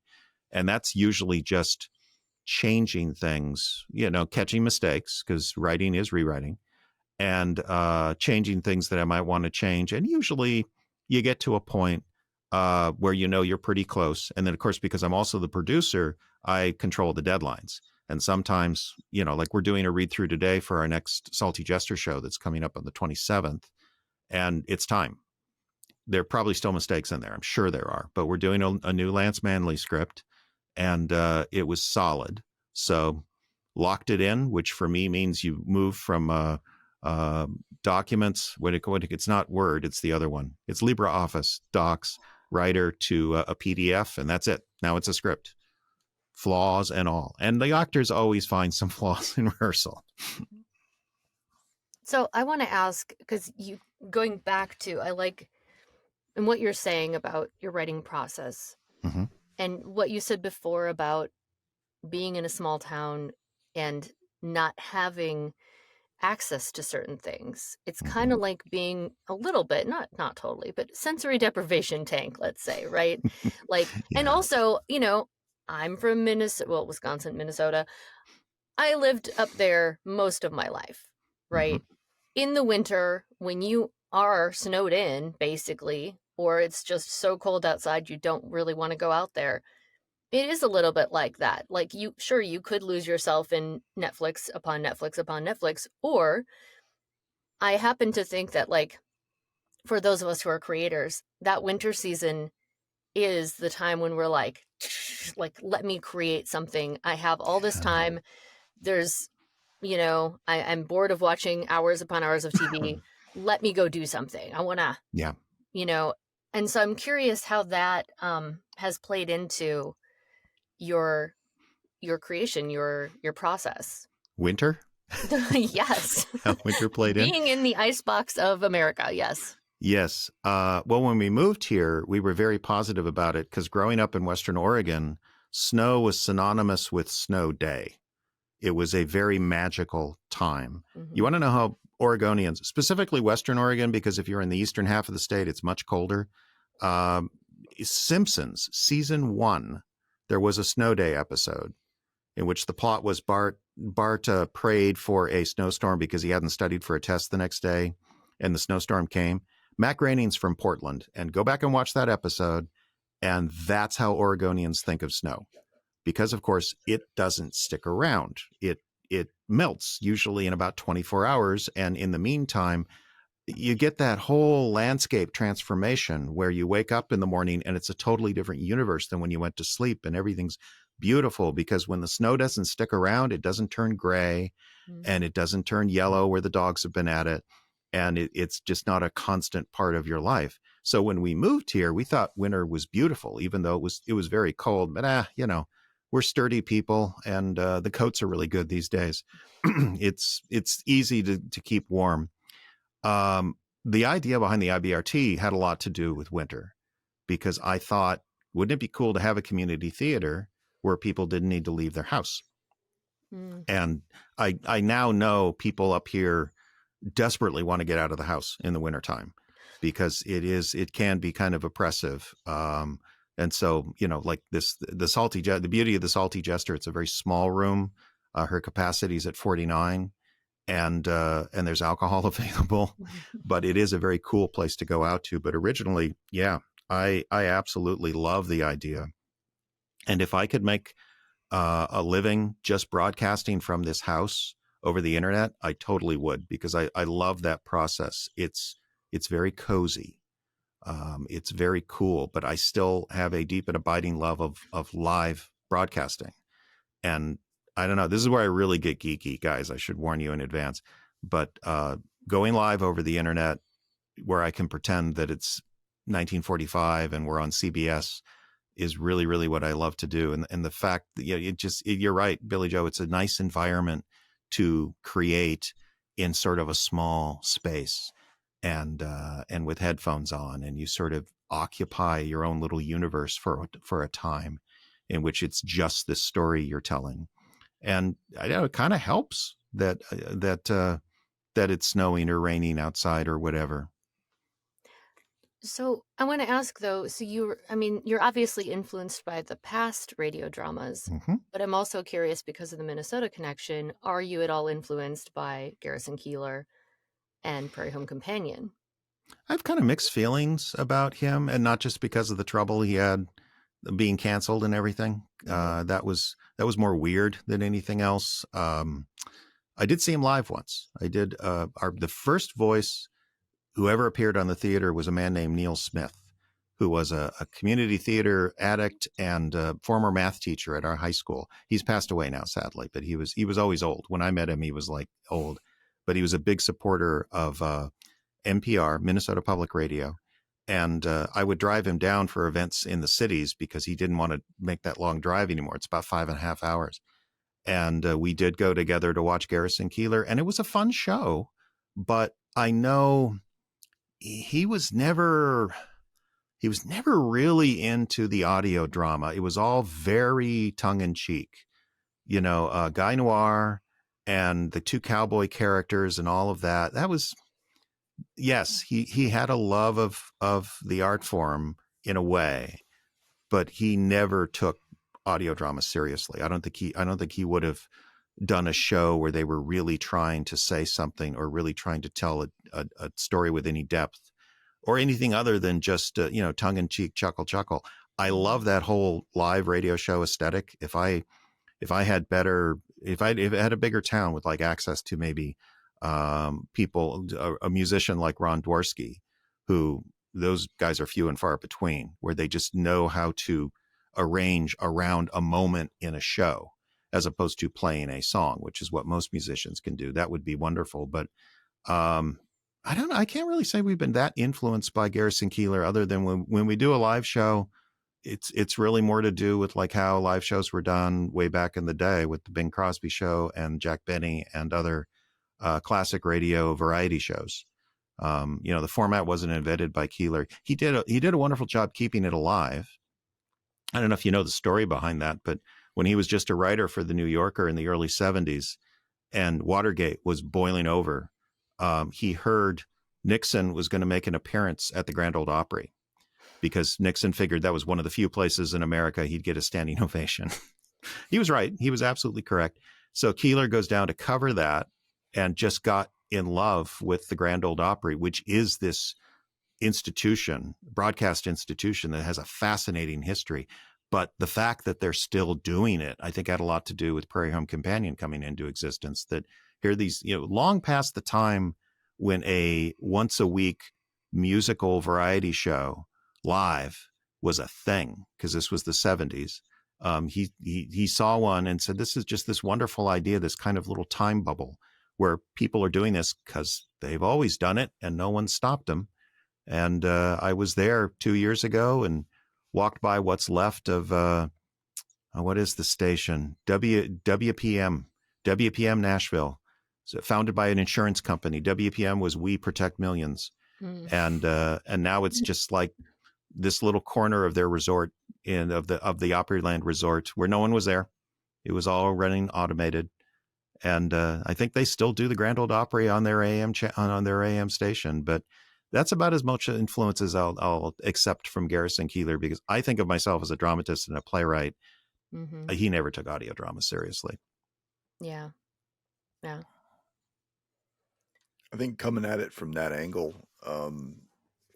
And that's usually just changing things, catching mistakes, because writing is rewriting, and changing things that I might want to change. And usually you get to a point where you're pretty close. And then, of course, because I'm also the producer, I control the deadlines. And sometimes, like we're doing a read through today for our next Salty Jester show that's coming up on the 27th, and it's time. There are probably still mistakes in there. I'm sure there are, but we're doing a new Lance Manley script, and it was solid. So locked it in, which for me means you move from documents, it's not Word, it's the other one. It's LibreOffice Docs Writer to a PDF, and that's it. Now it's a script. Flaws and all. And the actors always find some flaws in rehearsal. So I want to ask, because going back to, I like, and what you're saying about your writing process, mm-hmm. and what you said before about being in a small town and not having access to certain things. It's kind of like being a little bit, not totally, but sensory deprivation tank, let's say, right? Like, yeah. And also, I'm from Wisconsin, Minnesota. I lived up there most of my life, right? Mm-hmm. In the winter, when you are snowed in, basically, or it's just so cold outside, you don't really want to go out there. It is a little bit like that. Like you could lose yourself in Netflix upon Netflix upon Netflix, or I happen to think that, like, for those of us who are creators, that winter season is the time when we're like, let me create something. I have all this time. There's, I'm bored of watching hours upon hours of TV. Let me go do something. I want to, and so I'm curious how that has played into your creation, your process. Winter? Yes. How winter played in? Being in the icebox of America, yes. Yes. Well, when we moved here, we were very positive about it because growing up in Western Oregon, snow was synonymous with snow day. It was a very magical time. Mm-hmm. You want to know how Oregonians, specifically Western Oregon, because if you're in the eastern half of the state, it's much colder. Simpsons, season 1, there was a snow day episode in which the plot was Bart prayed for a snowstorm because he hadn't studied for a test the next day, and the snowstorm came. Matt Groening's from Portland, and go back and watch that episode, and that's how Oregonians think of snow. Because, of course, it doesn't stick around. It melts usually in about 24 hours, and in the meantime, you get that whole landscape transformation where you wake up in the morning and it's a totally different universe than when you went to sleep, and everything's beautiful because when the snow doesn't stick around, it doesn't turn gray and it doesn't turn yellow where the dogs have been at it. And it's just not a constant part of your life. So when we moved here, we thought winter was beautiful, even though it was very cold. But we're sturdy people, and the coats are really good these days. It's easy to keep warm. The idea behind the IBRT had a lot to do with winter, because I thought, wouldn't it be cool to have a community theater where people didn't need to leave their house? Mm. And I now know people up here desperately want to get out of the house in the wintertime because it can be kind of oppressive. And so, like the beauty of the Salty Jester, it's a very small room. Her capacity is at 49 and there's alcohol available, but it is a very cool place to go out to. But originally, yeah, I absolutely love the idea. And if I could make a living just broadcasting from this house over the internet, I totally would, because I love that process. It's very cozy. It's very cool, but I still have a deep and abiding love of live broadcasting. And I don't know, this is where I really get geeky, guys. I should warn you in advance. But going live over the internet where I can pretend that it's 1945 and we're on CBS is really, really what I love to do. And the fact that, you're right, Billy Joe, it's a nice environment to create in sort of a small space and with headphones on, and you sort of occupy your own little universe for a time in which it's just this story you're telling. And I know it kind of helps that it's snowing or raining outside or whatever. So I want to ask though, so you're obviously influenced by the past radio dramas, Mm-hmm. but I'm also curious because of the Minnesota connection, are you at all influenced by Garrison Keillor and Prairie Home Companion? I have kind of mixed feelings about him, and not just because of the trouble he had being canceled and everything. That was more weird than anything else. I did see him live once. I did. The first voice who ever appeared on the theater was a man named Neil Smith, who was a community theater addict and a former math teacher at our high school. He's passed away now, sadly, but he was always old. When I met him, he was like old, but he was a big supporter of NPR, Minnesota Public Radio. And I would drive him down for events in the cities because he didn't want to make that long drive anymore. It's about 5.5 hours. And we did go together to watch Garrison Keillor, and it was a fun show. But I know he was never really into the audio drama. It was all very tongue in cheek, Guy Noir and the two cowboy characters and all of that. That was, yes, he had a love of the art form in a way, but he never took audio drama seriously. I don't think he would have done a show where they were really trying to say something or really trying to tell a story with any depth or anything other than just tongue in cheek, chuckle. I love that whole live radio show aesthetic. If I had a bigger town with like access to maybe people, a musician like Ron Dworsky, who those guys are few and far between, where they just know how to arrange around a moment in a show as opposed to playing a song, which is what most musicians can do. That would be wonderful. But I don't know. I can't really say we've been that influenced by Garrison Keillor, other than when we do a live show, it's really more to do with like how live shows were done way back in the day with the Bing Crosby Show and Jack Benny and other classic radio variety shows. The format wasn't invented by Keillor. He did a wonderful job keeping it alive. I don't know if you know the story behind that, but when he was just a writer for the New Yorker in the early 70s and Watergate was boiling over, he heard Nixon was going to make an appearance at the Grand Ole Opry because Nixon figured that was one of the few places in America he'd get a standing ovation. He was right. He was absolutely correct. So Keillor goes down to cover that and just got in love with the Grand Ole Opry, which is this broadcast institution that has a fascinating history. But the fact that they're still doing it, I think had a lot to do with Prairie Home Companion coming into existence. That here are these, long past the time when a once a week musical variety show live was a thing, because this was the 70s. He saw one and said, this is just this wonderful idea, this kind of little time bubble where people are doing this because they've always done it and no one stopped them. And I was there 2 years ago and walked by what's left of, what is the station? WPM Nashville. So founded by an insurance company. WPM was We Protect Millions. Mm. And now it's just like this little corner of their resort of the Opryland Resort where no one was there. It was all running automated. And I think they still do the Grand Ole Opry on their on their AM station, but that's about as much influence as I'll accept from Garrison Keillor, because I think of myself as a dramatist and a playwright. Mm-hmm. He never took audio drama seriously. Yeah. I think coming at it from that angle,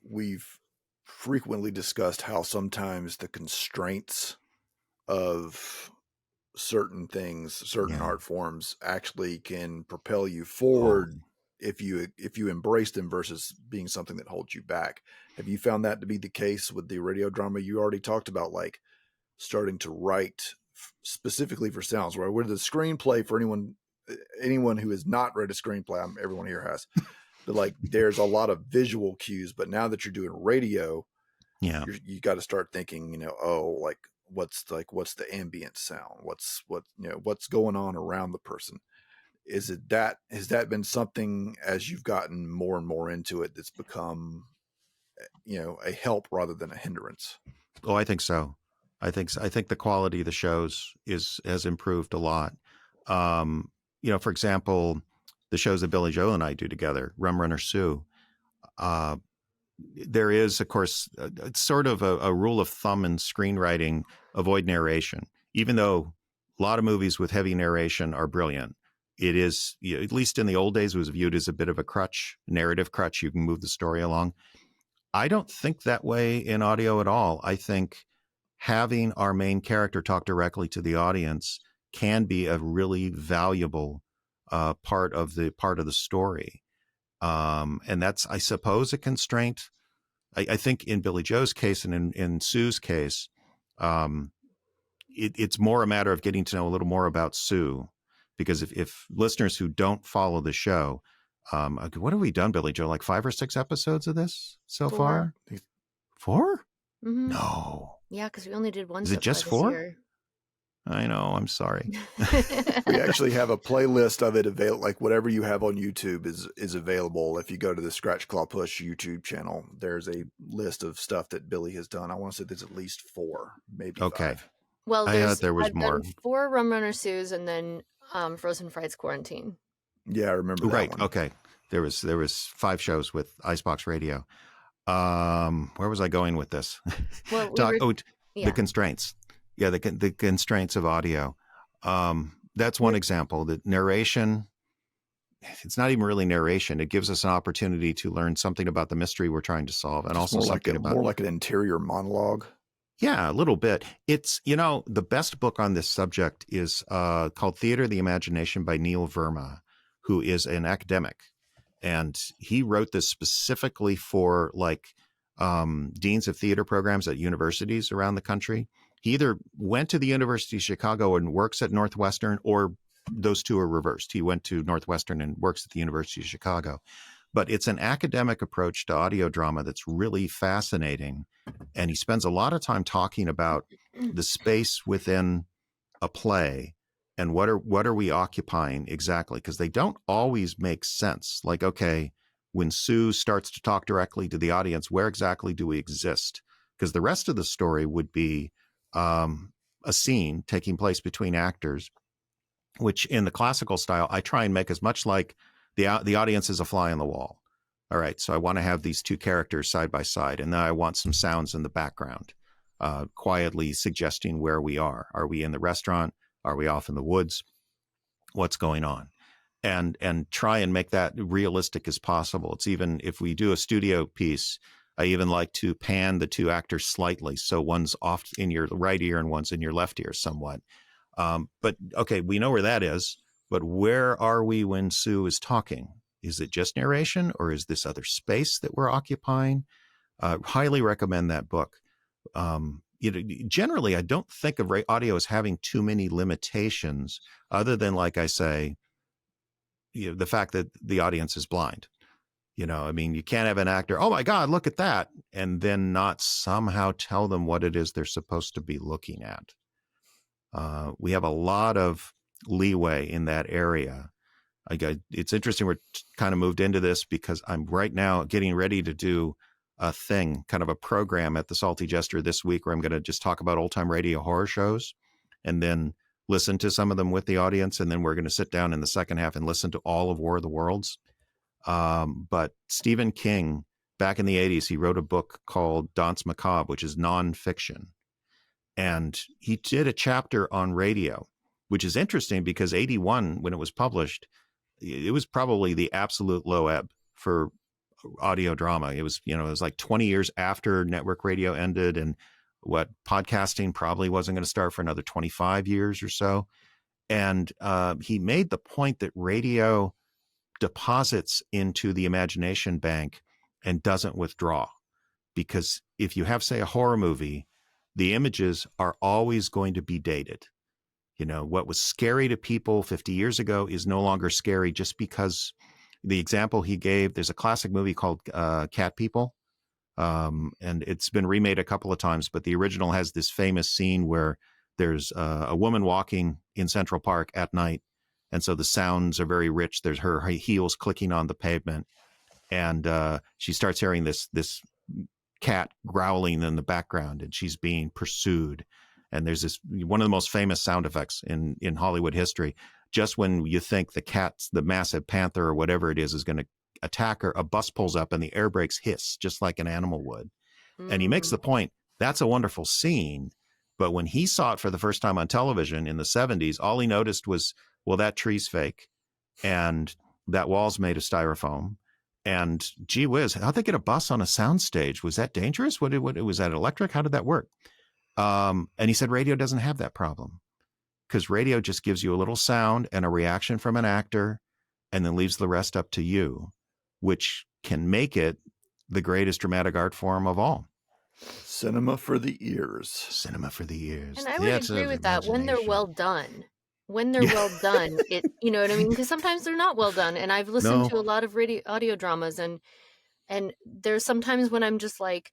we've frequently discussed how sometimes the constraints of certain things, certain art forms, actually can propel you forward if you embrace them versus being something that holds you back. Have you found that to be the case with the radio drama? You already talked about like starting to write specifically for sounds, where the screenplay, for anyone who has not read a screenplay, everyone here has, but like there's a lot of visual cues. But now that you're doing radio, you got to start thinking, like what's the ambient sound? What's going on around the person? Has that been something, as you've gotten more and more into it, that's become, a help rather than a hindrance? Oh, I think so. I think the quality of the shows has improved a lot. For example, the shows that Billy Joel and I do together, Rum Runner Sue, there is, of course, it's sort of a rule of thumb in screenwriting: avoid narration. Even though a lot of movies with heavy narration are brilliant, it is, at least in the old days, it was viewed as a bit of a narrative crutch. You can move the story along. I don't think that way in audio at all. I think having our main character talk directly to the audience can be a really valuable part of the story. And that's, I suppose, a constraint. I think in Billy Joe's case and in Sue's case, it's more a matter of getting to know a little more about Sue, because if listeners who don't follow the show, what have we done, Billy Joe? Like 5 or 6 episodes of this so far? 4? Mm-hmm. No. Yeah, because we only did one. Is it just 4? I know. I'm sorry. We actually have a playlist of it available. Like whatever you have on YouTube is available. If you go to the Scratch Claw Push YouTube channel, there's a list of stuff that Billy has done. I want to say there's at least 4, maybe 5. Well, there was more. 4 Rum Runner Sues and then Frozen Frights Quarantine. Yeah, I remember that one. Okay. There was 5 shows with Icebox Radio. Where was I going with this? Well, the constraints. Yeah, the constraints of audio. That's one example. The narration, it's not even really narration. It gives us an opportunity to learn something about the mystery we're trying to solve, and also more like an interior monologue. Yeah, a little bit. It's, the best book on this subject is called Theater of the Imagination by Neil Verma, who is an academic. And he wrote this specifically for deans of theater programs at universities around the country. He either went to the University of Chicago and works at Northwestern, or those two are reversed. He went to Northwestern and works at the University of Chicago. But it's an academic approach to audio drama that's really fascinating. And he spends a lot of time talking about the space within a play and what are we occupying exactly, because they don't always make sense. Like, okay, when Sue starts to talk directly to the audience, where exactly do we exist? Because the rest of the story would be a scene taking place between actors, which in the classical style, I try and make as much like the audience is a fly on the wall. All right, so I want to have these 2 characters side by side, and then I want some sounds in the background, quietly suggesting where we are. Are we in the restaurant? Are we off in the woods? What's going on? And try and make that realistic as possible. It's even, if we do a studio piece, I even like to pan the 2 actors slightly. So one's off in your right ear and one's in your left ear somewhat. But okay, we know where that is, but where are we when Sue is talking? Is it just narration, or is this other space that we're occupying? Highly recommend that book. Generally, I don't think of audio as having too many limitations, other than, like I say, the fact that the audience is blind. You can't have an actor, oh my God, look at that, and then not somehow tell them what it is they're supposed to be looking at. We have a lot of leeway in that area. It's interesting we're kind of moved into this because I'm right now getting ready to do a thing, kind of a program at the Salty Jester this week, where I'm going to just talk about old time radio horror shows. And then listen to some of them with the audience, and then we're going to sit down in the second half and listen to all of War of the Worlds. But Stephen King, back in the 80s, he wrote a book called Danse Macabre, which is nonfiction. And he did a chapter on radio, which is interesting because 81, when it was published, it was probably the absolute low ebb for audio drama. It was, it was like 20 years after network radio ended, and podcasting probably wasn't going to start for another 25 years or so. And he made the point that radio deposits into the imagination bank and doesn't withdraw. Because if you have, say, a horror movie, the images are always going to be dated. What was scary to people 50 years ago is no longer scary just because the example he gave, there's a classic movie called Cat People. And it's been remade a couple of times, but the original has this famous scene where there's a woman walking in Central Park at night. And so the sounds are very rich. There's her heels clicking on the pavement. And she starts hearing this cat growling in the background, and she's being pursued. And there's this one of the most famous sound effects in Hollywood history. Just when you think the massive panther or whatever it is going to attack her, a bus pulls up and the air brakes hiss just like an animal would. And he makes the point, that's a wonderful scene. But when he saw it for the first time on television in the 70s, all he noticed was, well, that tree's fake and that wall's made of styrofoam. And gee whiz, how'd they get a bus on a soundstage? Was that dangerous? What was that electric? How did that work? And he said radio doesn't have that problem, because radio just gives you a little sound and a reaction from an actor and then leaves the rest up to you, which can make it the greatest dramatic art form of all. Cinema for the ears. Cinema for the ears. And I would agree with that when they're well done. When they're well done, you know what I mean? Because sometimes they're not well done. And I've listened to a lot of audio dramas, and there's sometimes when I'm just like,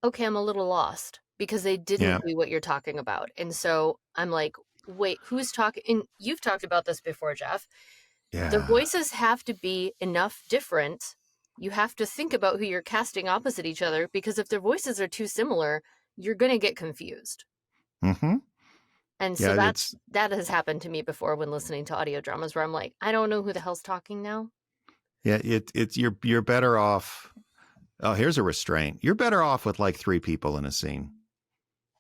okay, I'm a little lost because they didn't do what you're talking about. And so I'm like, wait, who's talking? And you've talked about this before, Jeff. Yeah. The voices have to be enough different. You have to think about who you're casting opposite each other, because if their voices are too similar, you're going to get confused. Mm-hmm. And so that has happened to me before when listening to audio dramas, where I'm like, I don't know who the hell's talking now. Yeah, you're better off. Oh, here's a restraint. You're better off with like 3 people in a scene.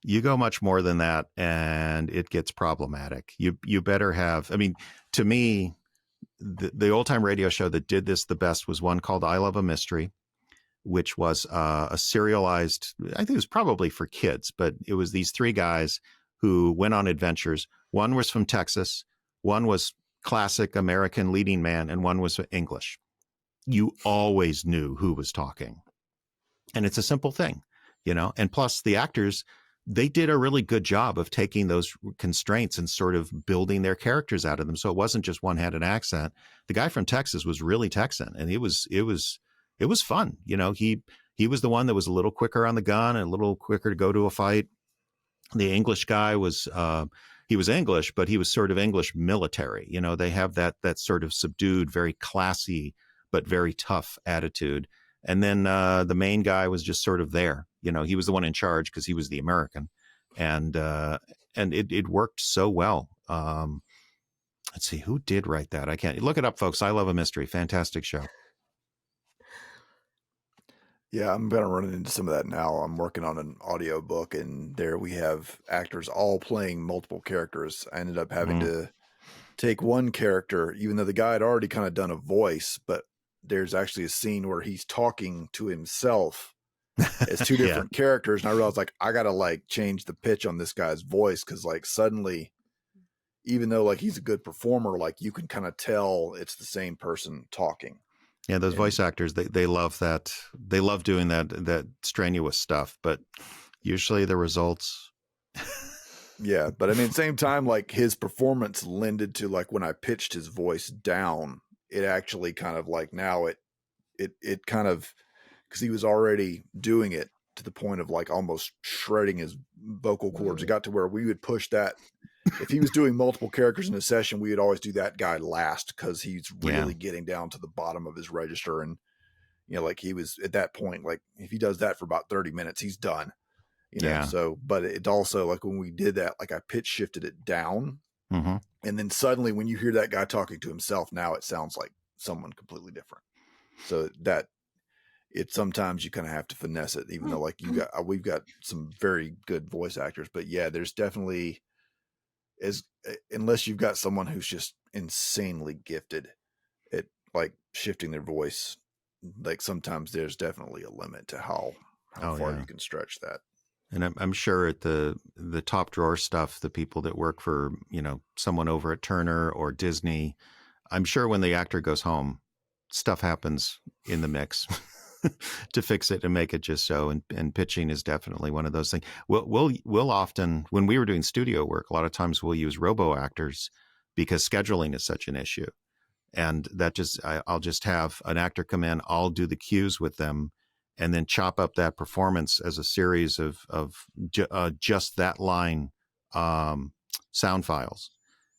You go much more than that, and it gets problematic. You better have. I mean, to me, the old time radio show that did this the best was one called I Love a Mystery, which was a serialized. I think it was probably for kids, but it was these 3 guys who went on adventures. One was from Texas, one was classic American leading man, and one was English. You always knew who was talking. And it's a simple thing, and plus the actors, they did a really good job of taking those constraints and sort of building their characters out of them. So it wasn't just one had an accent. The guy from Texas was really Texan, and it was fun. He was the one that was a little quicker on the gun and a little quicker to go to a fight. The English guy was, he was English, but he was sort of English military. They have that sort of subdued, very classy, but very tough attitude. And then the main guy was just sort of there. He was the one in charge because he was the American. And it worked so well. Let's see, who did write that? I can't look it up, folks. I Love a Mystery. Fantastic show. Yeah, I'm going to run into some of that now. I'm working on an audio book, and there we have actors all playing multiple characters. I ended up having to take one character, even though the guy had already kind of done a voice, but there's actually a scene where he's talking to himself as 2 different characters. And I realized I got to change the pitch on this guy's voice. Cause suddenly, even though he's a good performer, you can kind of tell it's the same person talking. Yeah. Those voice actors, they love that. They love doing that strenuous stuff, but usually the results. Yeah. But I mean, same time, his performance lended to when I pitched his voice down, it actually kind of now it kind of, because he was already doing it to the point of almost shredding his vocal cords. It got to where we would push that. If he was doing multiple characters in a session, we would always do that guy last, because he's really getting down to the bottom of his register. And, he was at that point, if he does that for about 30 minutes, he's done, So, but it also when we did that, I pitch shifted it down Mm-hmm. And then suddenly when you hear that guy talking to himself, now it sounds like someone completely different. So that sometimes you kind of have to finesse it, even though like we've got some very good voice actors, but yeah, there's definitely unless you've got someone who's just insanely gifted at like shifting their voice, like sometimes there's definitely a limit to how far you can stretch that. And I'm sure at the top drawer stuff, the people that work for, someone over at Turner or Disney, I'm sure when the actor goes home, stuff happens in the mix to fix it and make it just so. And pitching is definitely one of those things. We'll often, when we were doing studio work, a lot of times we'll use robo actors because scheduling is such an issue. And that I'll just have an actor come in, I'll do the cues with them, and then chop up that performance as a series of just that line sound files.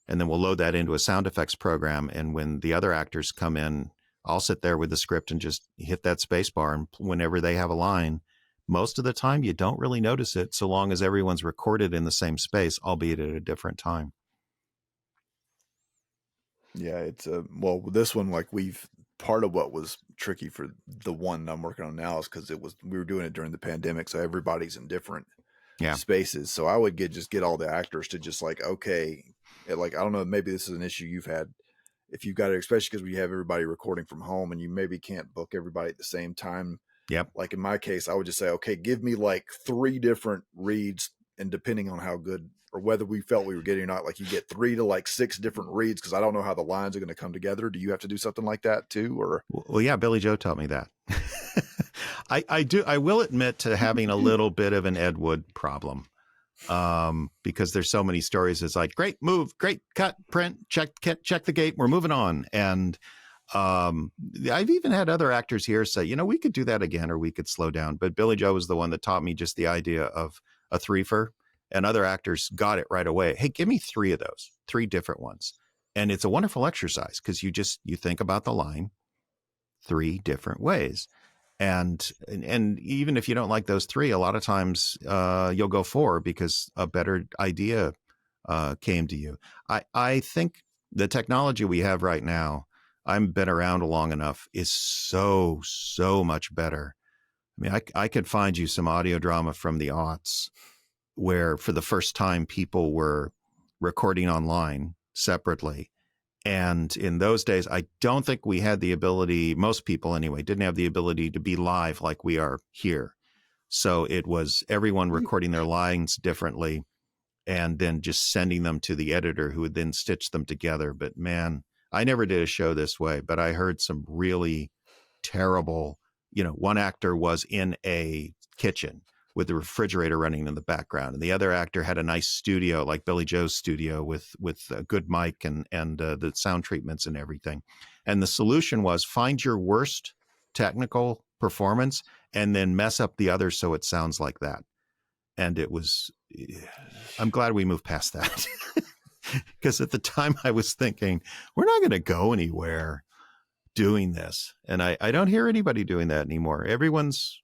And then we'll load that into a sound effects program. And when the other actors come in, I'll sit there with the script and just hit that space bar. And whenever they have a line, most of the time you don't really notice it so long as everyone's recorded in the same space, albeit at a different time. Yeah, it's well, this one, like part of what was tricky for the one I'm working on now is because we were doing it during the pandemic, so everybody's in different spaces. So I would get all the actors to just like, okay, like I don't know, maybe this is an issue you've had if you've got it, especially because we have everybody recording from home and you maybe can't book everybody at the same time. Yep. Like in my case, I would just say, okay, give me like 3 different reads, and depending on how good or whether we felt we were getting or not, like you get 3 to like 6 different reads because I don't know how the lines are going to come together. Do you have to do something like that too? Or well, yeah, Billy Joe taught me that. I will admit to having a little bit of an Ed Wood problem because there's so many stories. It's like, great move, great cut, print, check the gate, we're moving on. And I've even had other actors here say, we could do that again, or we could slow down. But Billy Joe was the one that taught me just the idea of a threefer. And other actors got it right away. Hey, give me 3 of those, 3 different ones. And it's a wonderful exercise because you think about the line 3 different ways. And even if you don't like those 3, a lot of times you'll go 4 because a better idea came to you. I think the technology we have right now, I've been around long enough, is so much better. I mean, I could find you some audio drama from the aughts where for the first time people were recording online separately. And in those days, I don't think we had the ability, most people anyway, didn't have the ability to be live like we are here. So it was everyone recording their lines differently and then just sending them to the editor who would then stitch them together. But man, I never did a show this way, but I heard some really terrible, one actor was in a kitchen with the refrigerator running in the background. And the other actor had a nice studio, like Billy Joe's studio with a good mic and the sound treatments and everything. And the solution was find your worst technical performance and then mess up the others so it sounds like that. And I'm glad we moved past that. Because at the time I was thinking, we're not going to go anywhere doing this. And I don't hear anybody doing that anymore. Everyone's,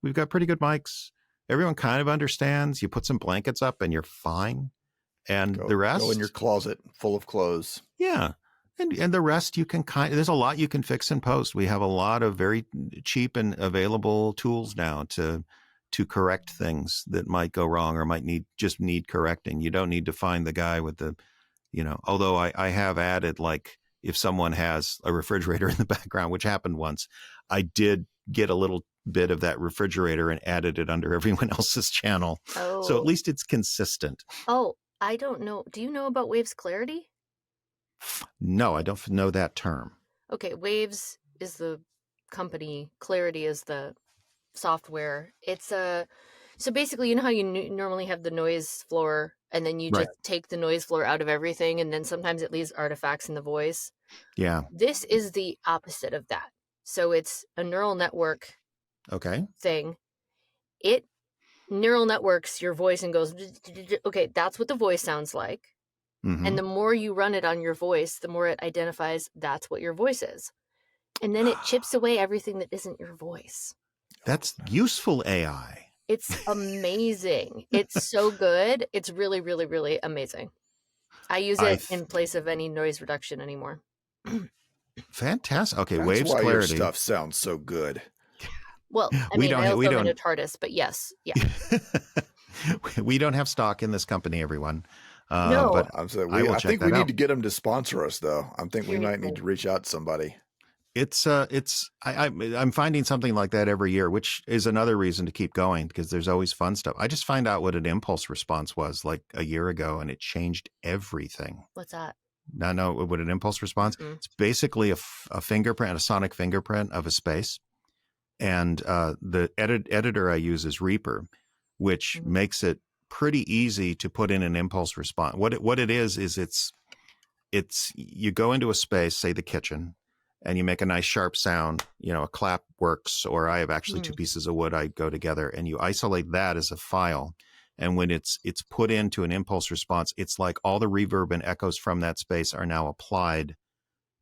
we've got pretty good mics. Everyone kind of understands. You put some blankets up and you're fine. And the rest. Go in your closet full of clothes. Yeah. And the rest you can there's a lot you can fix in post. We have a lot of very cheap and available tools now to correct things that might go wrong or might need correcting. You don't need to find the guy with the, although I have added, like, if someone has a refrigerator in the background, which happened once, I did get a little bit of that refrigerator and added it under everyone else's channel. Oh. So at least it's consistent. Oh, I don't know. Do you know about Waves Clarity? No, I don't know that term. Okay, Waves is the company, Clarity is the software. It's so basically, how you normally have the noise floor and then you just take the noise floor out of everything and then sometimes it leaves artifacts in the voice. Yeah. This is the opposite of that. So it's a neural network thing. It neural networks your voice and goes, okay, that's what the voice sounds like. Mm-hmm. And the more you run it on your voice, the more it identifies that's what your voice is. And then it chips away everything that isn't your voice. That's useful AI. It's amazing. It's so good. It's really, really, really amazing. I use it in place of any noise reduction anymore. Fantastic. Okay, That's waves why clarity. Your stuff sounds so good. Well, I mean, I also have a TARDIS, but yes, yeah. We don't have stock in this company, everyone. No, but I'm saying I think we need to get them to sponsor us, though. I think we might need to reach out to somebody. I'm finding something like that every year, which is another reason to keep going, because there's always fun stuff. I just find out what an impulse response was like a year ago, and it changed everything. What's that? No, what an impulse response? Mm-hmm. It's basically a fingerprint, a sonic fingerprint of a space. And the editor I use is Reaper, which makes it pretty easy to put in an impulse response. What it is it's you go into a space, say the kitchen, and you make a nice sharp sound. You know, a clap works, or I have actually two pieces of wood I go together, and you isolate that as a file. And when it's put into an impulse response, it's like all the reverb and echoes from that space are now applied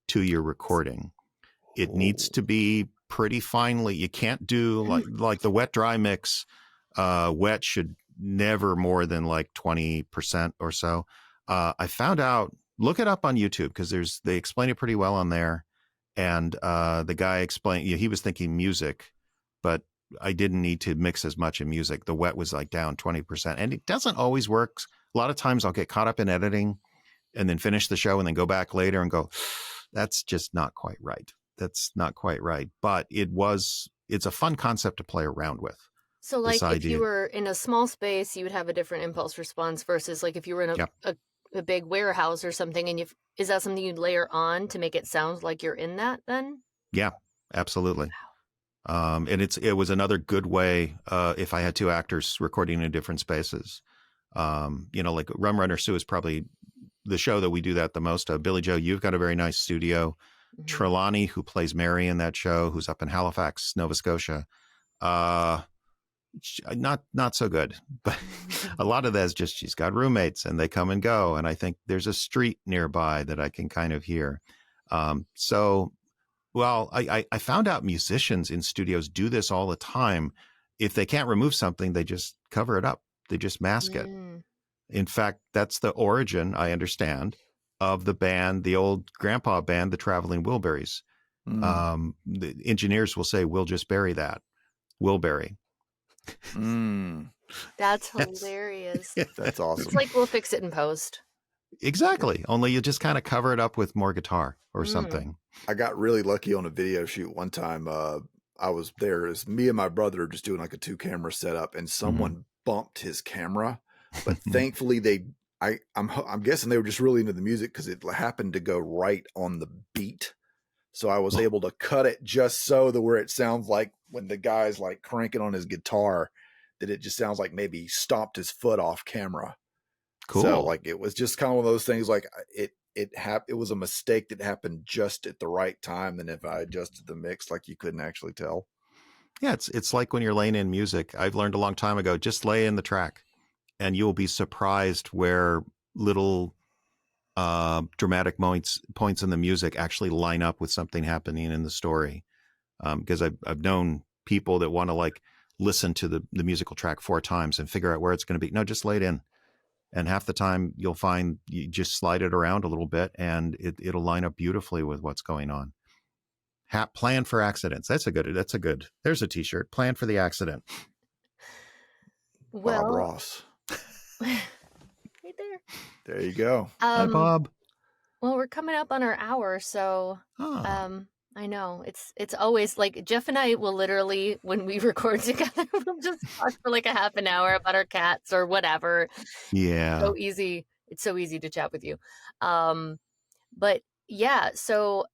to your recording. It needs to be pretty finely. You can't do like the wet dry mix. Wet should never more than like 20% or so. I found out, look it up on YouTube, because they explain it pretty well on there. And the guy explained, he was thinking music, but I didn't need to mix as much in music. The wet was like down 20%, and it doesn't always work. A lot of times I'll get caught up in editing and then finish the show and then go back later and go, that's just not quite right. That's not quite right. But it's a fun concept to play around with. So like if you were in a small space, you would have a different impulse response versus like if you were in a big warehouse or something, and is that something you'd layer on to make it sound like you're in that then? Yeah, absolutely. Wow. And it was another good way if I had two actors recording in different spaces. Like Rum Runner Sue is probably the show that we do that the most of. Billy Joe, you've got a very nice studio. Trelawney, who plays Mary in that show, who's up in Halifax, Nova Scotia, not so good. But a lot of that is just she's got roommates and they come and go, and I think there's a street nearby that I can kind of hear. I found out musicians in studios do this all the time. If they can't remove something, they just cover it up. They just mask it. In fact, that's the origin, I understand, of the band, the old grandpa band, the Traveling Wilburys. The engineers will say, we'll just bury that. Wilbury. That's hilarious. That's awesome. It's like we'll fix it in post. Exactly. Only you just kind of cover it up with more guitar or something. I got really lucky on a video shoot one time. I was there as me and my brother just doing like a 2-camera setup, and someone bumped his camera, but thankfully I'm guessing they were just really into the music, because it happened to go right on the beat. So I was able to cut it just so that where it sounds like when the guy's like cranking on his guitar, that it just sounds like maybe he stomped his foot off camera. Cool. So like it was just kind of one of those things, like it was a mistake that happened just at the right time. And if I adjusted the mix, like you couldn't actually tell. Yeah, it's like when you're laying in music. I've learned a long time ago, just lay in the track and you'll be surprised where little dramatic points in the music actually line up with something happening in the story. Because I've known people that want to like listen to the musical track 4 times and figure out where it's going to be. No, just lay it in. And half the time you'll find you just slide it around a little bit and it'll line up beautifully with what's going on. Plan for accidents. There's a t-shirt. Plan for the accident. Well, Bob Ross. Right there. There you go. Hi, Bob. Well, we're coming up on our hour, so I know it's always like Jeff and I will literally, when we record together, we'll just talk for like a half an hour about our cats or whatever. Yeah. So easy. It's so easy to chat with you. But yeah, so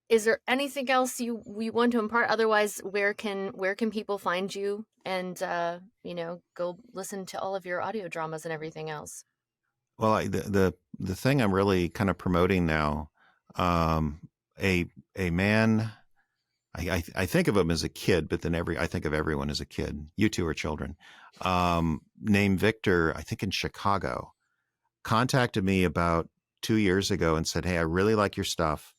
is there anything else we want to impart? Otherwise, where can people find you and go listen to all of your audio dramas and everything else? Well, the thing I'm really kind of promoting now, a man, I think of him as a kid, but then I think of everyone as a kid. You two are children. Named Victor, I think in Chicago, contacted me about 2 years ago and said, "Hey, I really like your stuff.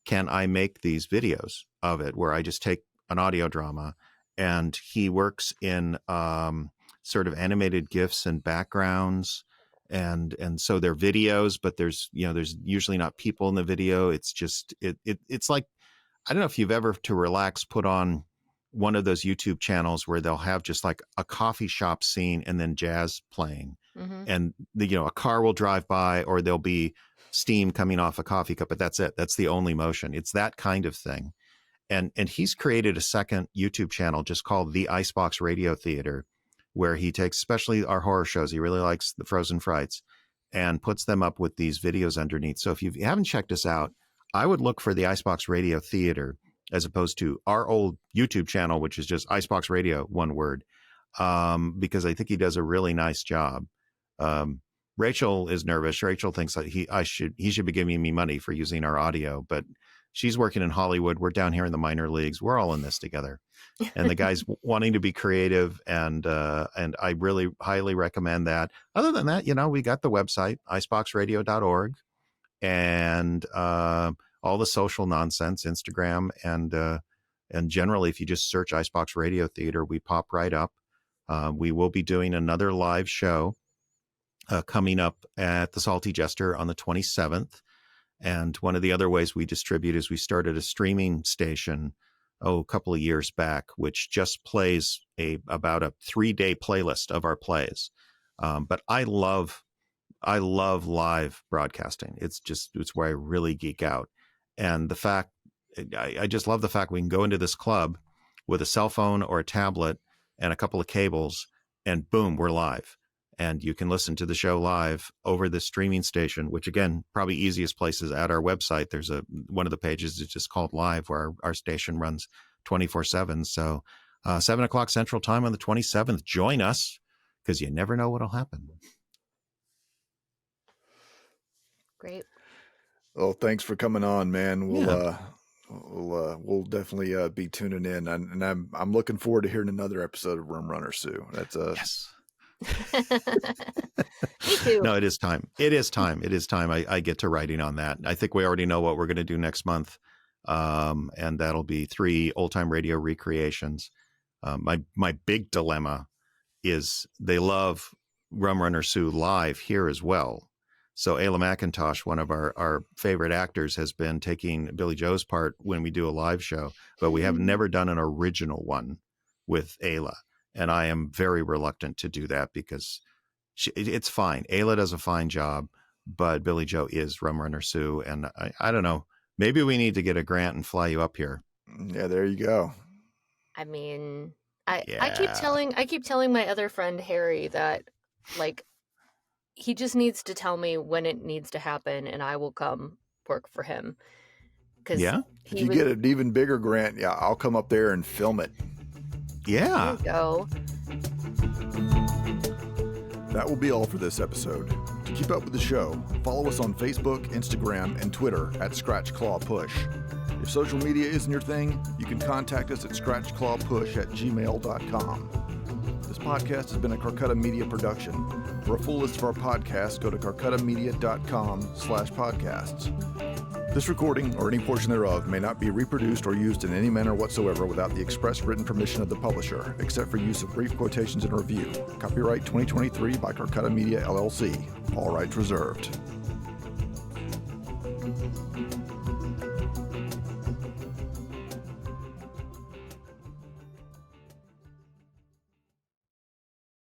Can I make these videos of it where I just take an audio drama?" And he works in sort of animated GIFs and backgrounds and so they're videos, but there's usually not people in the video. It's just it's like, I don't know if you've ever, to relax, put on one of those YouTube channels where they'll have just like a coffee shop scene and then jazz playing, and a car will drive by, or there'll be steam coming off a coffee cup, but that's it. That's the only motion. It's that kind of thing. And he's created a second YouTube channel just called the Icebox Radio Theater, where he takes, especially our horror shows, he really likes the Frozen Frights, and puts them up with these videos underneath. So if you haven't checked us out, I would look for the Icebox Radio Theater as opposed to our old YouTube channel, which is just Icebox Radio, one word, because I think he does a really nice job. Rachel is nervous. Rachel thinks that he should be giving me money for using our audio, but she's working in Hollywood. We're down here in the minor leagues. We're all in this together. And the guy's wanting to be creative, and I really highly recommend that. Other than that, we got the website, iceboxradio.org, and all the social nonsense, Instagram, and generally, if you just search Icebox Radio Theater, we pop right up. We will be doing another live show coming up at the Salty Jester on the 27th. And one of the other ways we distribute is we started a streaming station a couple of years back, which just plays about a 3-day playlist of our plays. But I love live broadcasting. It's where I really geek out. And the fact, I just love the fact we can go into this club with a cell phone or a tablet and a couple of cables, and boom, we're live. And you can listen to the show live over the streaming station, which again, probably easiest place is at our website. There's one of the pages is just called Live, where our station runs 24/7. So 7 o'clock Central Time on the 27th. Join us, because you never know what'll happen. Great. Well, thanks for coming on, man. We'll definitely be tuning in, and I'm looking forward to hearing another episode of Rum Runner Sue. That's yes. Me too. No, it is time. It is time. I get to writing on that. I think we already know what we're going to do next month. And that'll be 3 old time radio recreations. My big dilemma is they love Rum Runner Sue live here as well. So Ayla McIntosh, one of our favorite actors, has been taking Billy Joe's part when we do a live show, but we have never done an original one with Ayla. And I am very reluctant to do that because it's fine. Ayla does a fine job, but Billy Joe is Rum Runner Sue. And I don't know, maybe we need to get a grant and fly you up here. Yeah, there you go. I mean, I keep telling my other friend Harry that, like, he just needs to tell me when it needs to happen, and I will come work for him. If you get an even bigger grant, I'll come up there and film it. Yeah. There you go. That will be all for this episode. To keep up with the show, follow us on Facebook, Instagram, and Twitter at Scratch Claw Push. If social media isn't your thing, you can contact us at scratchclawpush@gmail.com. This podcast has been a Carcutta Media production. For a full list of our podcasts, go to carcuttamedia.com/podcasts. This recording, or any portion thereof, may not be reproduced or used in any manner whatsoever without the express written permission of the publisher, except for use of brief quotations and review. Copyright 2023 by Carcutta Media, LLC. All rights reserved.